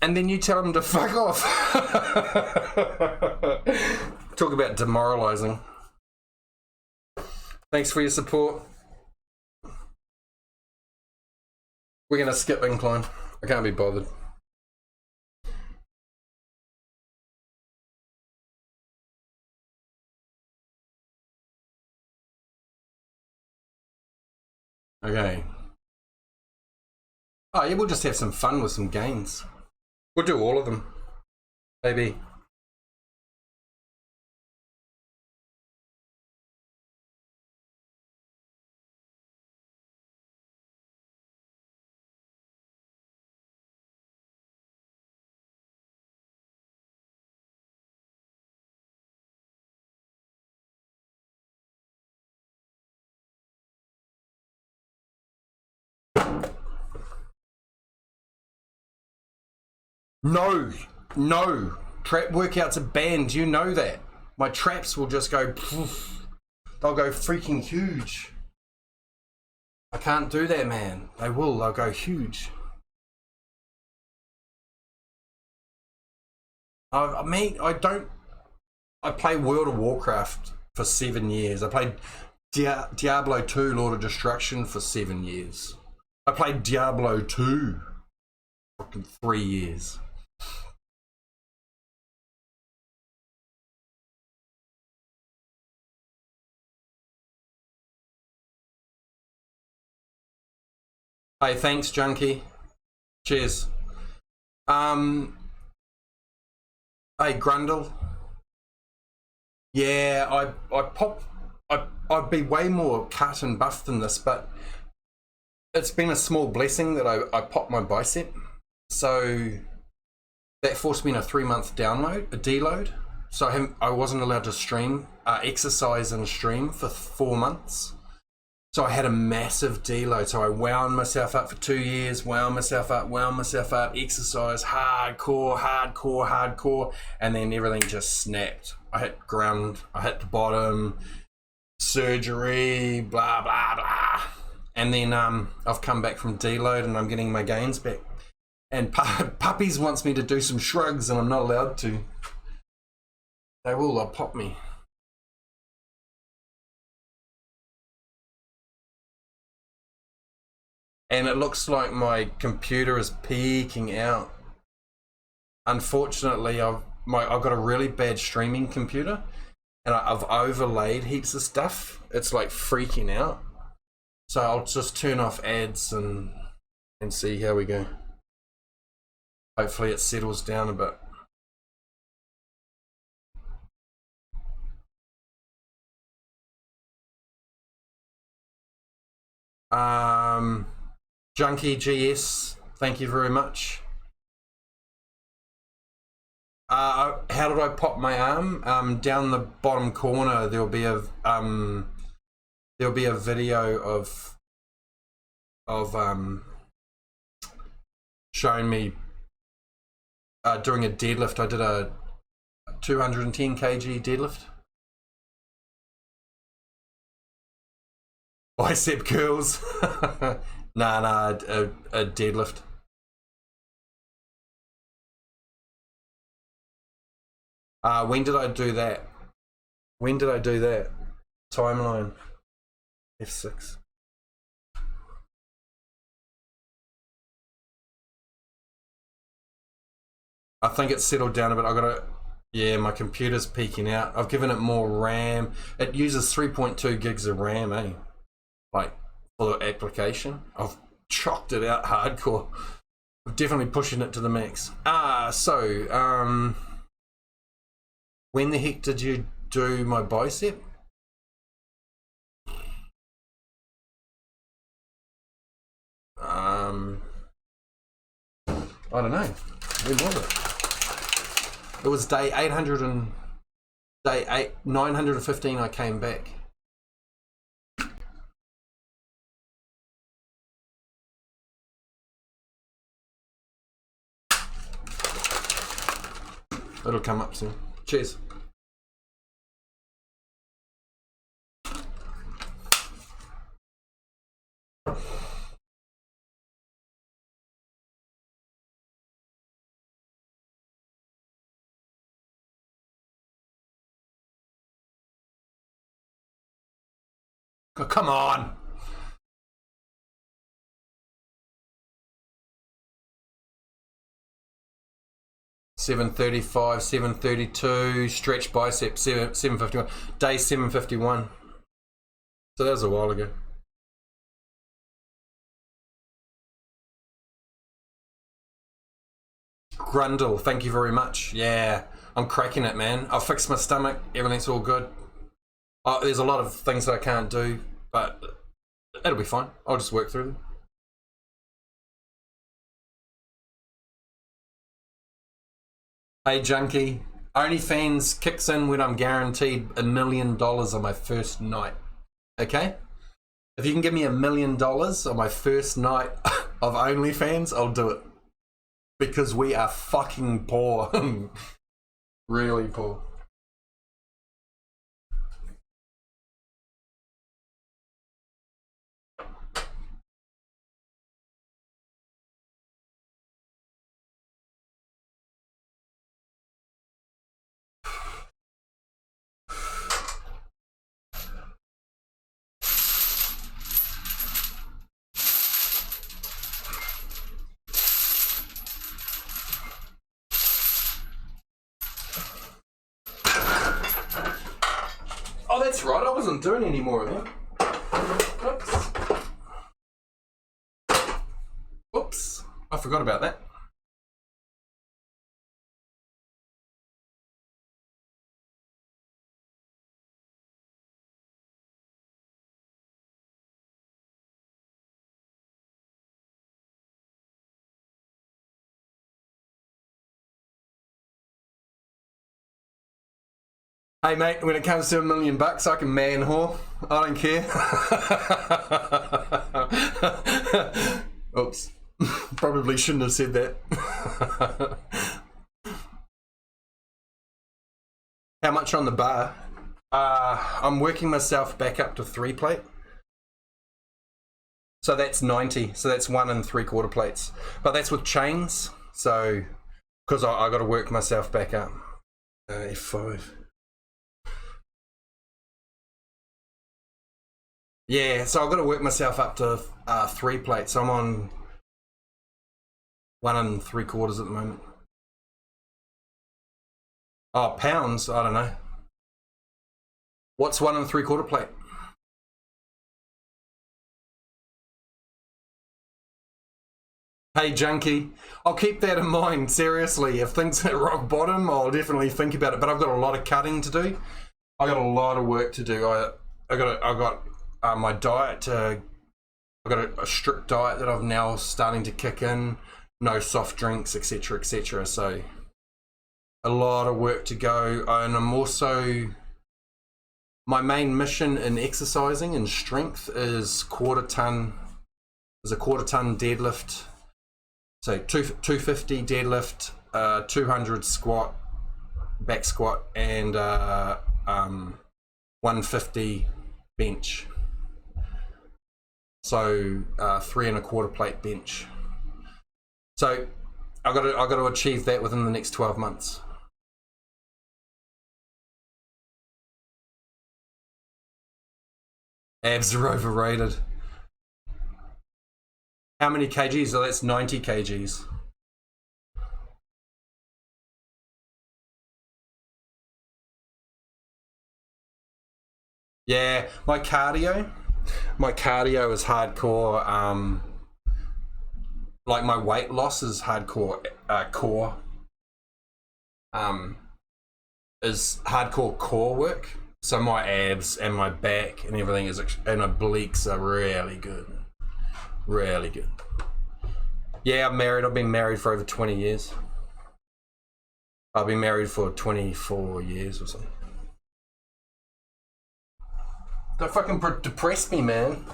And then you tell them to fuck off. Talk about demoralizing. Thanks for your support. We're gonna skip incline. I can't be bothered. Okay. Oh yeah, we'll just have some fun with some games. We'll do all of them, maybe. No, trap workouts are banned. You know that. My traps will just go poof. They'll go freaking huge. I can't do that, man. They'll go huge. I play World of Warcraft for 7 years. I played Diablo 2 Lord of Destruction for 7 years. I played Diablo 2 for 3 years. Hey, thanks, Junkie. Cheers. Hey, Grundle. Yeah, I'd be way more cut and buff than this, but it's been a small blessing that I popped my bicep. So that forced me in a 3-month deload. So I wasn't allowed to stream, exercise and stream for 4 months. So I had a massive deload. So I wound myself up for 2 years, wound myself up, exercise, hardcore, and then everything just snapped. I hit ground, I hit the bottom, surgery, blah, blah, blah. And then I've come back from deload and I'm getting my gains back. And Puppies wants me to do some shrugs and I'm not allowed to. They will pop me. And it looks like my computer is peaking out. Unfortunately, I've got a really bad streaming computer and I've overlaid heaps of stuff. It's like freaking out. So I'll just turn off ads and see how we go. Hopefully it settles down a bit. Junkie GS, thank you very much. How did I pop my arm? Down the bottom corner there'll be a video of showing me doing a deadlift. I did a 210 kg deadlift. Bicep curls. Nah, a deadlift. When did I do that? Timeline. F6. I think it's settled down a bit. Yeah, my computer's peaking out. I've given it more RAM. It uses 3.2 gigs of RAM, eh? Like, for the application. I've chocked it out hardcore. I'm definitely pushing it to the max. So, when the heck did you do my bicep? I don't know. When was it? It was day 915 I came back. It'll come up soon. Cheers. Oh, come on. $735, $732, stretch bicep, $751, day $751. So that was a while ago. Grundle, thank you very much. Yeah, I'm cracking it, man. I've fixed my stomach. Everything's all good. There's a lot of things that I can't do, but it'll be fine. I'll just work through them. Hey, Junkie. OnlyFans kicks in when I'm guaranteed $1 million on my first night. Okay? If you can give me $1 million on my first night of OnlyFans, I'll do it. Because we are fucking poor. Really poor. Oh, that's right. I wasn't doing any more of them. Oops. Oops. I forgot about that. Hey mate, when it comes to $1 million, I can man whore. I don't care. Oops. Probably shouldn't have said that. How much on the bar? I'm working myself back up to 3 plate. So that's 90. So that's 1 3/4 plates. But that's with chains. So, because I got to work myself back up. F5. Yeah, so I've got to work myself up to 3 plates. I'm on 1 3/4 at the moment. Oh, pounds? I don't know. What's 1 3/4 plate? Hey, junkie. I'll keep that in mind, seriously. If things hit rock bottom, I'll definitely think about it. But I've got a lot of cutting to do. I got a lot of work to do. I got my diet to. I got a strict diet that I'm now starting to kick in. No soft drinks, etc., etc. So a lot of work to go, and I'm also. My main mission in exercising and strength is a quarter ton deadlift. So 250 deadlift, 200 squat, back squat, and 150 bench. So 3 1/4 plate bench. So I got to achieve that within the next 12 months. Abs are overrated. How many kgs? Oh, that's 90 kgs. Yeah, my cardio is hardcore. Like my weight loss is hardcore. Core. Is hardcore core work. So my abs and my back and everything is, and obliques are really good. Really good. Yeah, I'm married. I've been married for over 20 years. I've been married for 24 years or something. Don't fucking depress me, man.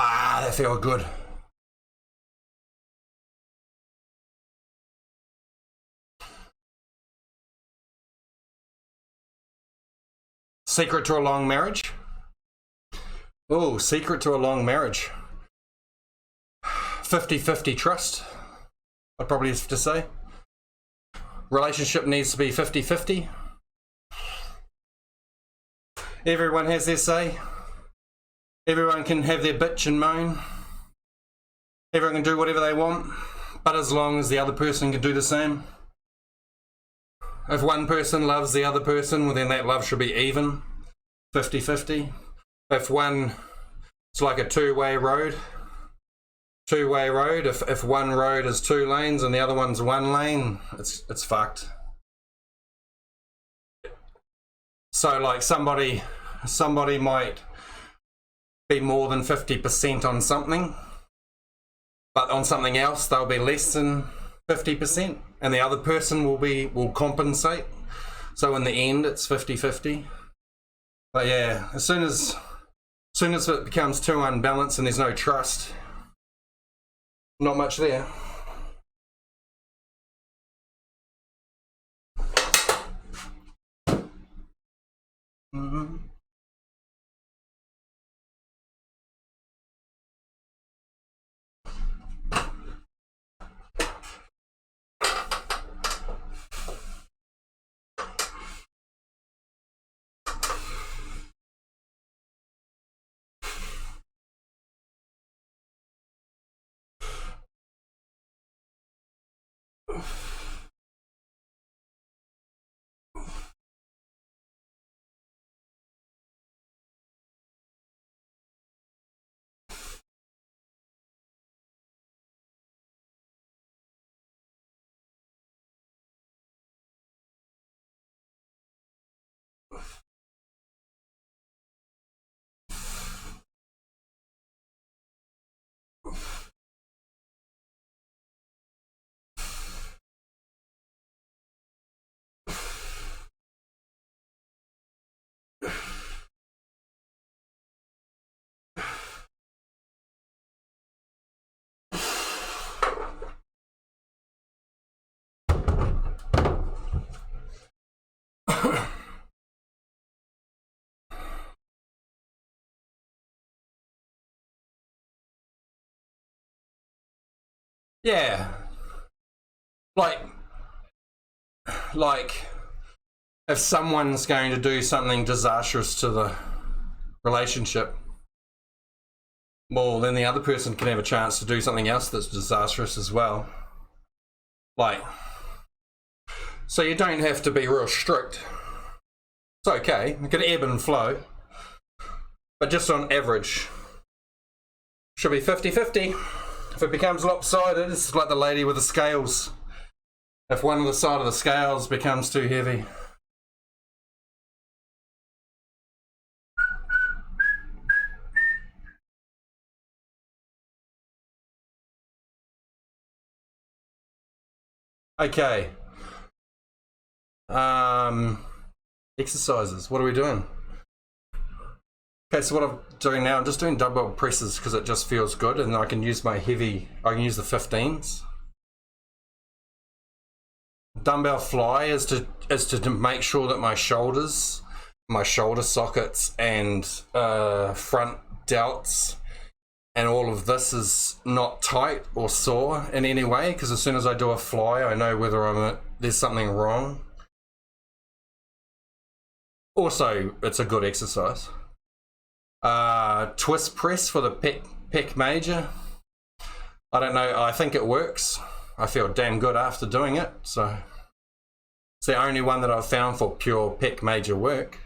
Ah, that felt good. Secret to a long marriage? Oh, secret to a long marriage. 50-50 trust, I'd probably have to say. Relationship needs to be 50-50. Everyone has their say. Everyone can have their bitch and moan. Everyone can do whatever they want, but as long as the other person can do the same. If one person loves the other person, well then that love should be even, 50-50. If one, it's like a two-way road. If one road is 2 lanes and the other one's 1 lane, it's fucked. So like somebody might be more than 50% on something, but on something else they'll be less than 50%, and the other person will compensate. So in the end it's 50-50. But yeah, as soon as it becomes too unbalanced and there's no trust, not much there. Yeah, like if someone's going to do something disastrous to the relationship, well, then the other person can have a chance to do something else that's disastrous as well. Like, so you don't have to be real strict. It's okay, it can ebb and flow, but just on average should be 50-50. If it becomes lopsided, it's like the lady with the scales. If one of the side of the scales becomes too heavy. Okay. Exercises. What are we doing? Okay, so what I'm doing now, I'm just doing dumbbell presses because it just feels good, and I can use my heavy, I can use the 15s. Dumbbell fly is to make sure that my shoulders, my shoulder sockets and front delts and all of this is not tight or sore in any way, because as soon as I do a fly, I know whether there's something wrong. Also, it's a good exercise. Twist press for the pec major. I don't know, I think it works. I feel damn good after doing it, so it's the only one that I've found for pure pec major work.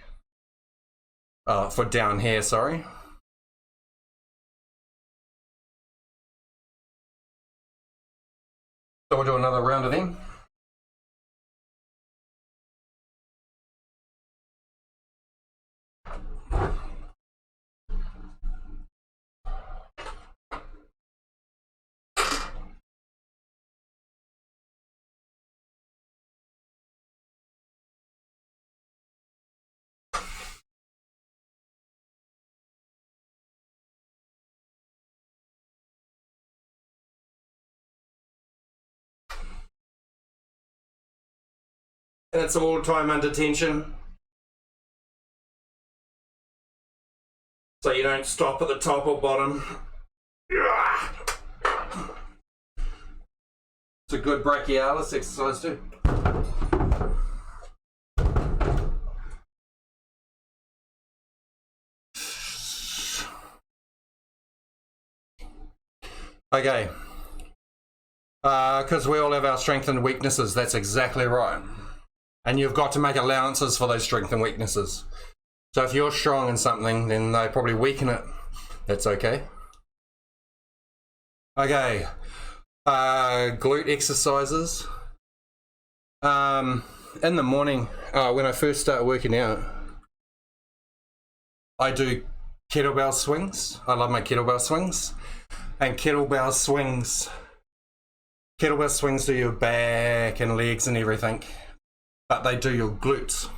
For down here, sorry. So we'll do another round of them. And it's all time under tension. So you don't stop at the top or bottom. It's a good brachialis exercise too. Okay. Because we all have our strengths and weaknesses, that's exactly right. And you've got to make allowances for those strengths and weaknesses. So if you're strong in something, then they probably weaken it. That's okay. Okay. Glute exercises. In the morning, when I first start working out, I do kettlebell swings. I love my kettlebell swings. And kettlebell swings do your back and legs and everything, but they do your glutes.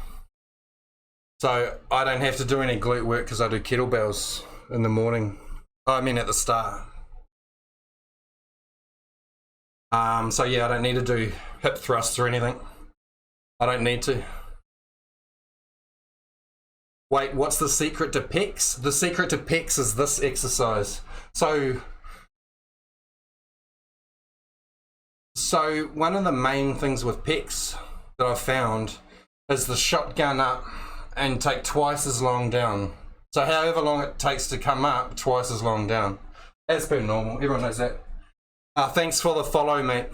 So I don't have to do any glute work because I do kettlebells in the morning. I mean at the start. So yeah, I don't need to do hip thrusts or anything. I don't need to. Wait, what's the secret to pecs? The secret to pecs is this exercise. So one of the main things with pecs that I've found is the shotgun up and take twice as long down. So however long it takes to come up, twice as long down. As per normal, everyone knows that. Thanks for the follow, mate.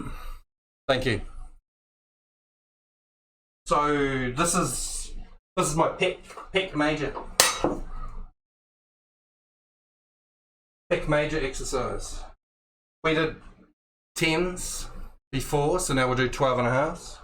Thank you. So this is my pec major. Pec major exercise. We did 10s before, so now we'll do 12 and a halves.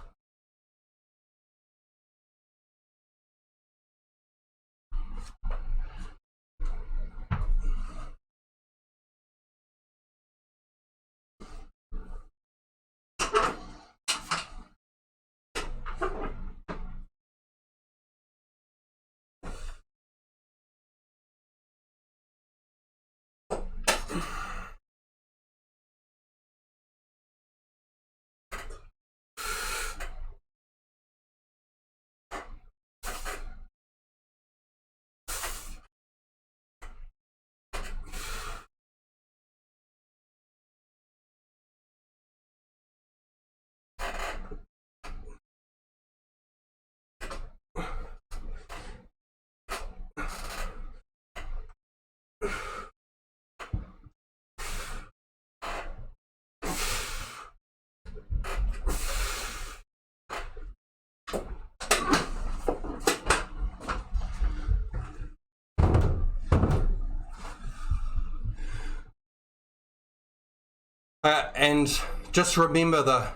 And just remember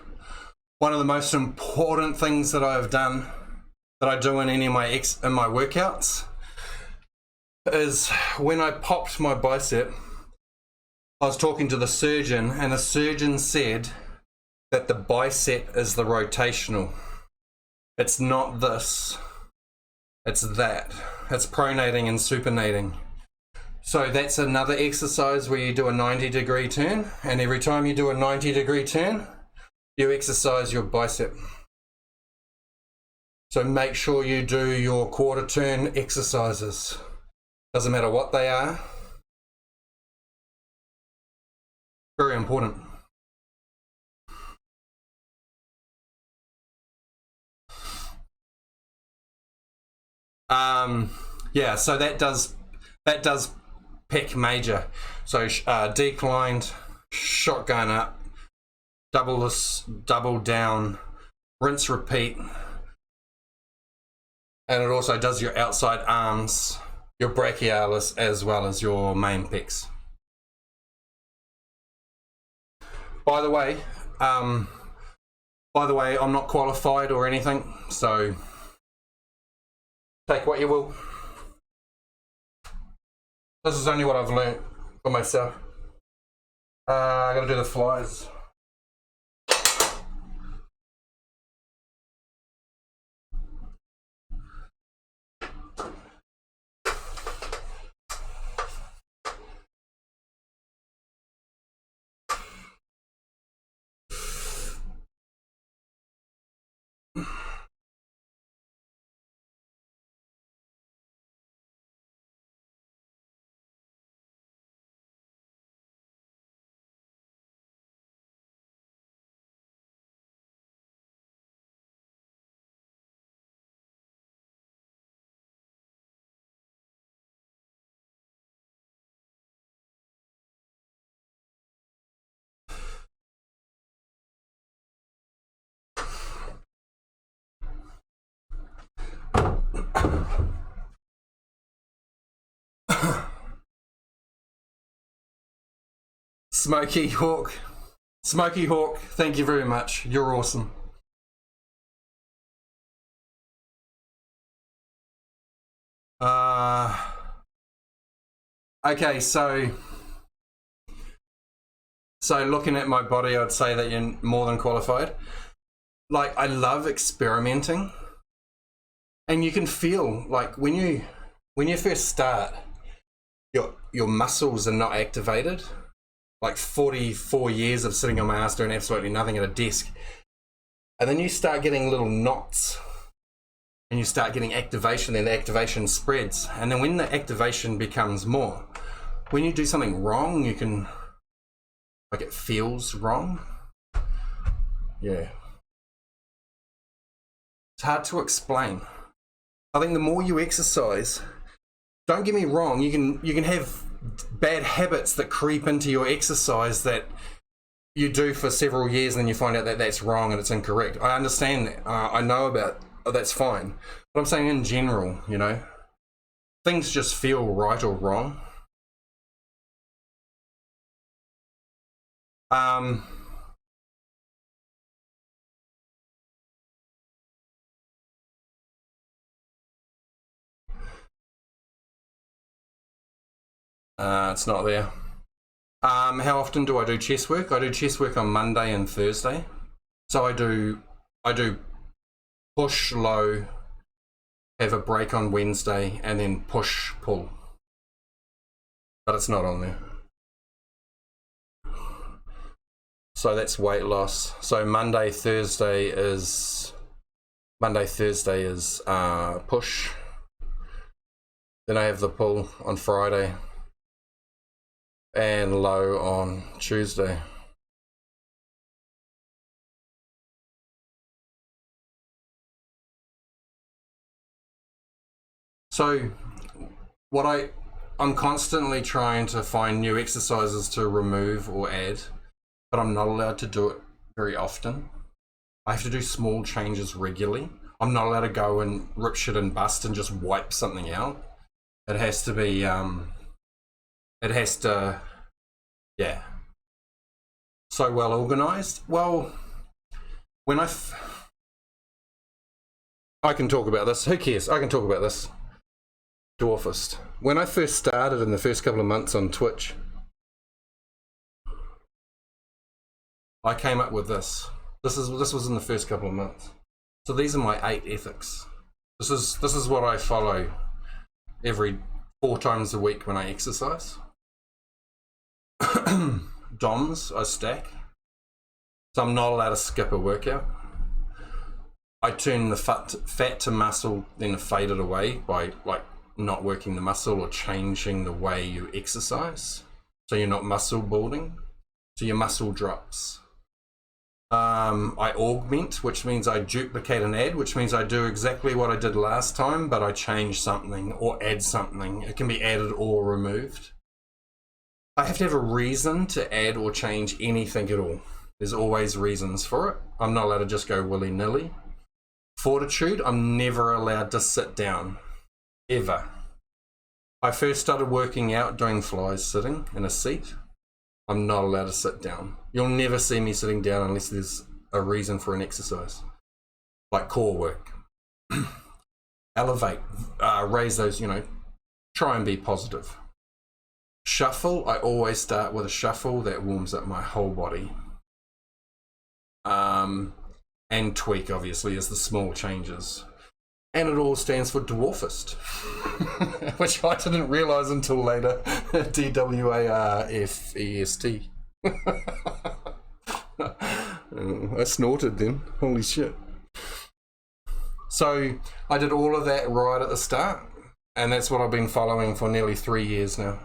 one of the most important things that I've done, that I do in any of my workouts, is when I popped my bicep, I was talking to the surgeon, and the surgeon said that the bicep is the rotational. It's not this, it's that. It's pronating and supinating. So that's another exercise where you do a 90-degree turn, and every time you do a 90-degree turn, you exercise your bicep. So make sure you do your quarter turn exercises. Doesn't matter what they are. Very important. Yeah, so that does pec major. So declined, shotgun up, double down, rinse, repeat. And it also does your outside arms, your brachialis, as well as your main pecs. By the way, I'm not qualified or anything, so take what you will. This is only what I've learnt for myself. I gotta do the flies. Smoky Hawk, thank you very much. You're awesome. Okay, so looking at my body, I'd say that you're more than qualified. Like, I love experimenting, and you can feel like when you first start, your muscles are not activated. Like 44 years of sitting on my ass doing absolutely nothing at a desk, and then you start getting little knots, and you start getting activation. Then the activation spreads, and then when the activation becomes more, when you do something wrong, you can, like, it feels wrong. Yeah. It's hard to explain. I think the more you exercise, don't get me wrong, you can have bad habits that creep into your exercise that you do for several years, and then you find out that that's wrong and it's incorrect. I understand that. I know about that's fine. But I'm saying in general, you know, things just feel right or wrong. It's not there. How often do I do chest work? I do chest work on Monday and Thursday. So I do push low, have a break on Wednesday, and then push pull. But it's not on there. So that's weight loss. So Monday, Thursday is push. Then I have the pull on Friday and low on Tuesday. So I'm constantly trying to find new exercises to remove or add, but I'm not allowed to do it very often. I have to do small changes regularly. I'm not allowed to go and rip shit and bust and just wipe something out. It has to be, yeah. So well organized. Well, when I can talk about this. Who cares? I can talk about this. Dwarfist. When I first started in the first couple of months on Twitch, I came up with this. This was in the first couple of months. So these are my 8 ethics. This is what I follow every 4 times a week when I exercise. DOMs I stack. So I'm not allowed to skip a workout. I turn the fat to muscle, then fade it away by, like, not working the muscle or changing the way you exercise. So you're not muscle building. So your muscle drops. I augment, which means I duplicate and add, which means I do exactly what I did last time, but I change something or add something. It can be added or removed. I have to have a reason to add or change anything at all. There's always reasons for it. I'm not allowed to just go willy-nilly. Fortitude, I'm never allowed to sit down, ever. I first started working out doing flies sitting in a seat. I'm not allowed to sit down. You'll never see me sitting down unless there's a reason for an exercise, like core work. Elevate, raise those, you know, try and be positive. Shuffle, I always start with a shuffle that warms up my whole body. And tweak, obviously, is the small changes. And it all stands for dwarfist, which I didn't realise until later. DWARFEST. I snorted then. Holy shit. So I did all of that right at the start, and that's what I've been following for nearly 3 years now.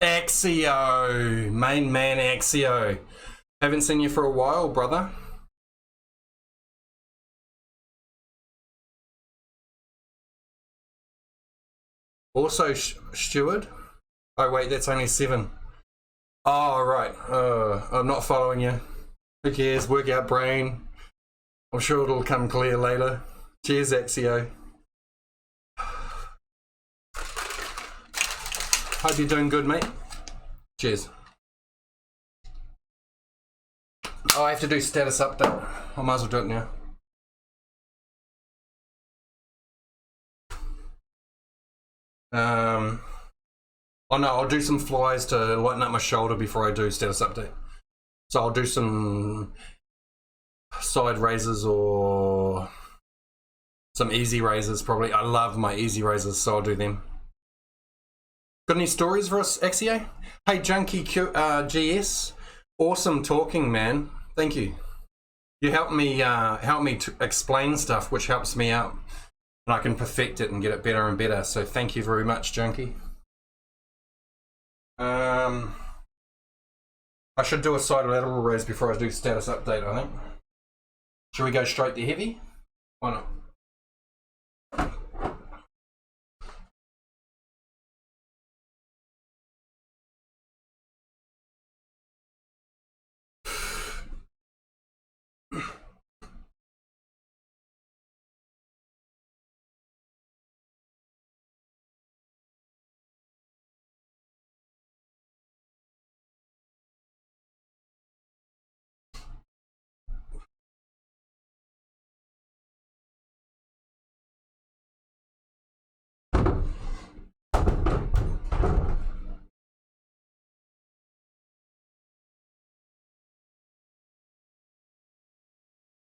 Axio, main man Axio. Haven't seen you for a while, brother. Also, Steward. Oh wait, that's only 7. Oh right. I'm not following you. Who cares? Workout brain. I'm sure it'll come clear later. Cheers, Axio. Hope you're doing good, mate. Cheers. Oh, I have to do status update. I might as well do it now. Oh no, I'll do some flies to lighten up my shoulder before I do status update. So I'll do some side raises or some easy raises probably. I love my easy raises, so I'll do them. Got any stories for us, Axio? Hey, Junkie GS. Awesome talking, man. Thank you. You help me to explain stuff, which helps me out. And I can perfect it and get it better and better. So thank you very much, Junkie. I should do a side lateral raise before I do status update, I think. Should we go straight to heavy? Why not?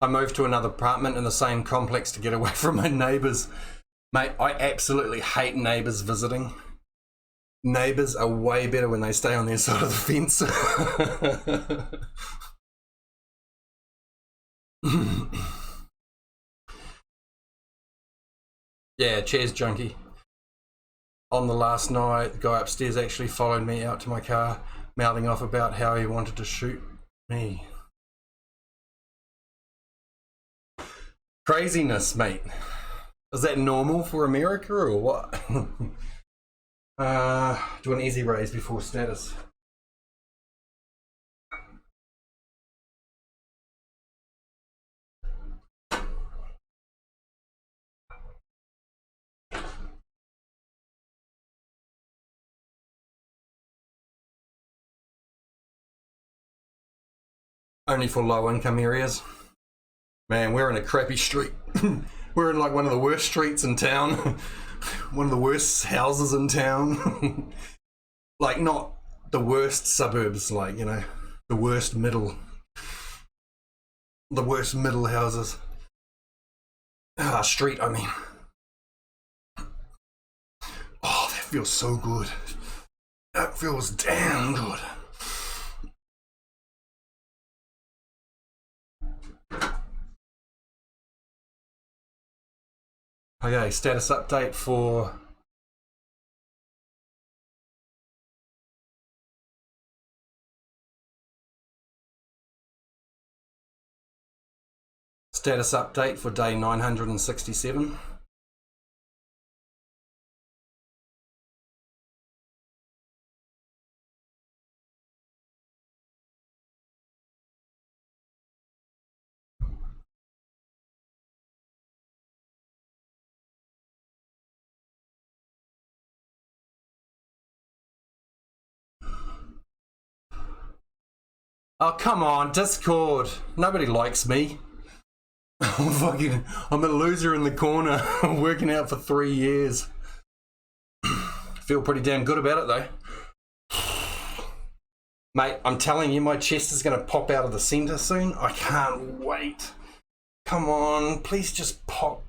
I moved to another apartment in the same complex to get away from my neighbours. Mate, I absolutely hate neighbours visiting. Neighbours are way better when they stay on their side of the fence. Yeah, cheers, Junkie. On the last night, the guy upstairs actually followed me out to my car, mouthing off about how he wanted to shoot me. Craziness, mate. Is that normal for America or what? Do an easy raise before status. Only for low income areas. Man, we're in a crappy street. We're in like one of the worst streets in town. One of the worst houses in town. Like not the worst suburbs, like, you know, the worst middle houses. Street, I mean. Oh, that feels so good. That feels damn good. Okay, status update for day 967. Oh, come on, Discord. Nobody likes me. I'm a loser in the corner, working out for 3 years. Feel pretty damn good about it though. Mate, I'm telling you, my chest is going to pop out of the center soon. I can't wait. Come on, please just pop.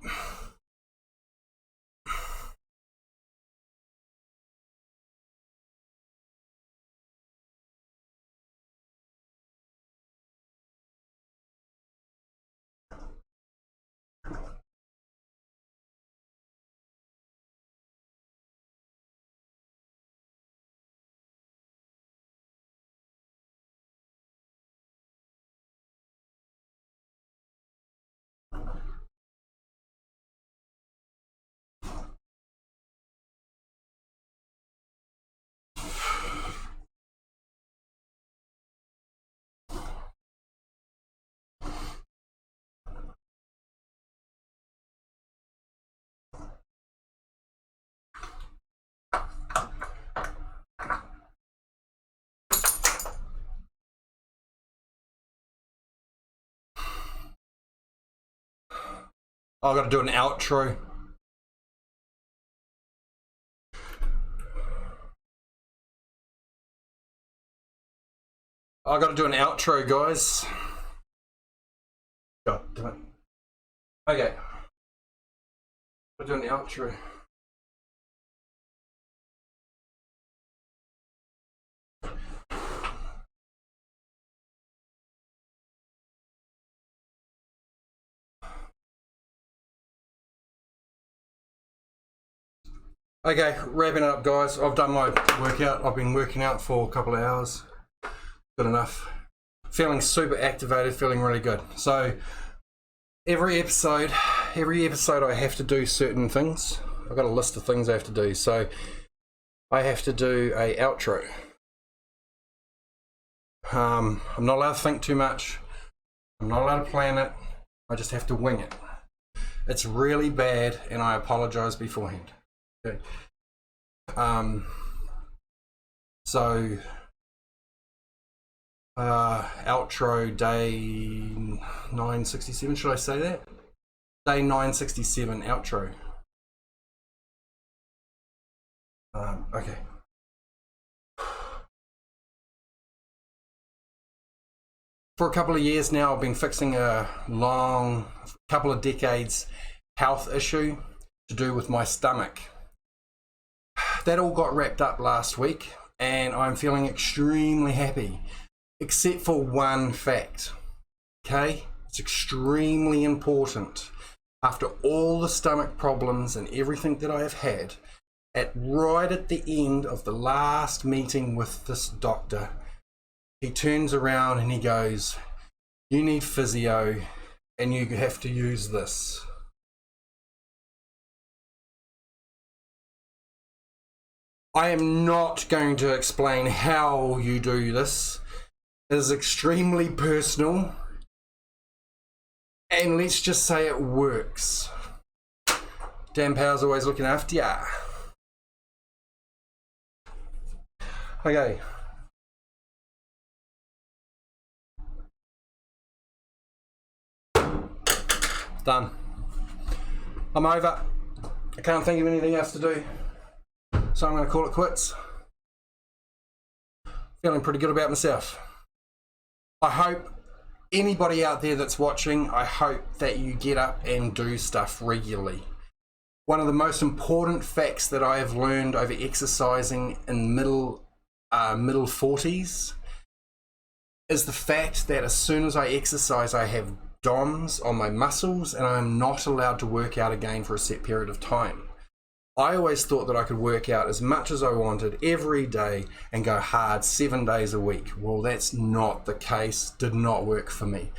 I've got to do an outro. I've got to do an outro, guys. God damn it. Okay. We're doing the outro. Okay, wrapping it up, guys. I've done my workout. I've been working out for a couple of hours. Good enough. Feeling super activated, feeling really good. So every episode I have to do certain things. I've got a list of things I have to do. So I have to do a outro. I'm not allowed to think too much. I'm not allowed to plan it. I just have to wing it. It's really bad, and I apologize beforehand. Okay. Outro day 967, should I say that? Day 967 outro. Okay. For a couple of years now, I've been fixing a long, couple of decades health issue to do with my stomach. That all got wrapped up last week, and I'm feeling extremely happy, except for one fact. Okay? It's extremely important. After all the stomach problems and everything that I have had, right at the end of the last meeting with this doctor, he turns around and he goes, "You need physio and you have to use this." I am not going to explain how you do this. It is extremely personal. And let's just say it works. Dan Power's always looking after ya. Okay. Done. I'm over. I can't think of anything else to do. So I'm going to call it quits. Feeling pretty good about myself. I hope anybody out there that's watching, I hope that you get up and do stuff regularly. One of the most important facts that I have learned over exercising in middle 40s is the fact that as soon as I exercise, I have DOMs on my muscles and I'm not allowed to work out again for a set period of time. I always thought that I could work out as much as I wanted every day and go hard 7 days a week. Well, that's not the case. Did not work for me.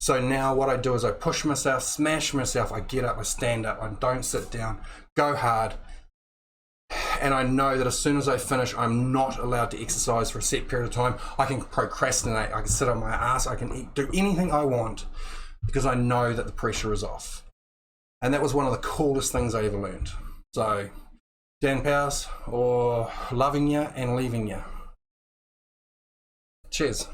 So now what I do is I push myself, smash myself, I get up, I stand up, I don't sit down, go hard. And I know that as soon as I finish, I'm not allowed to exercise for a set period of time. I can procrastinate, I can sit on my ass, I can eat, do anything I want because I know that the pressure is off. And that was one of the coolest things I ever learned. So, Dan Powers, or loving ya and leaving ya. Cheers.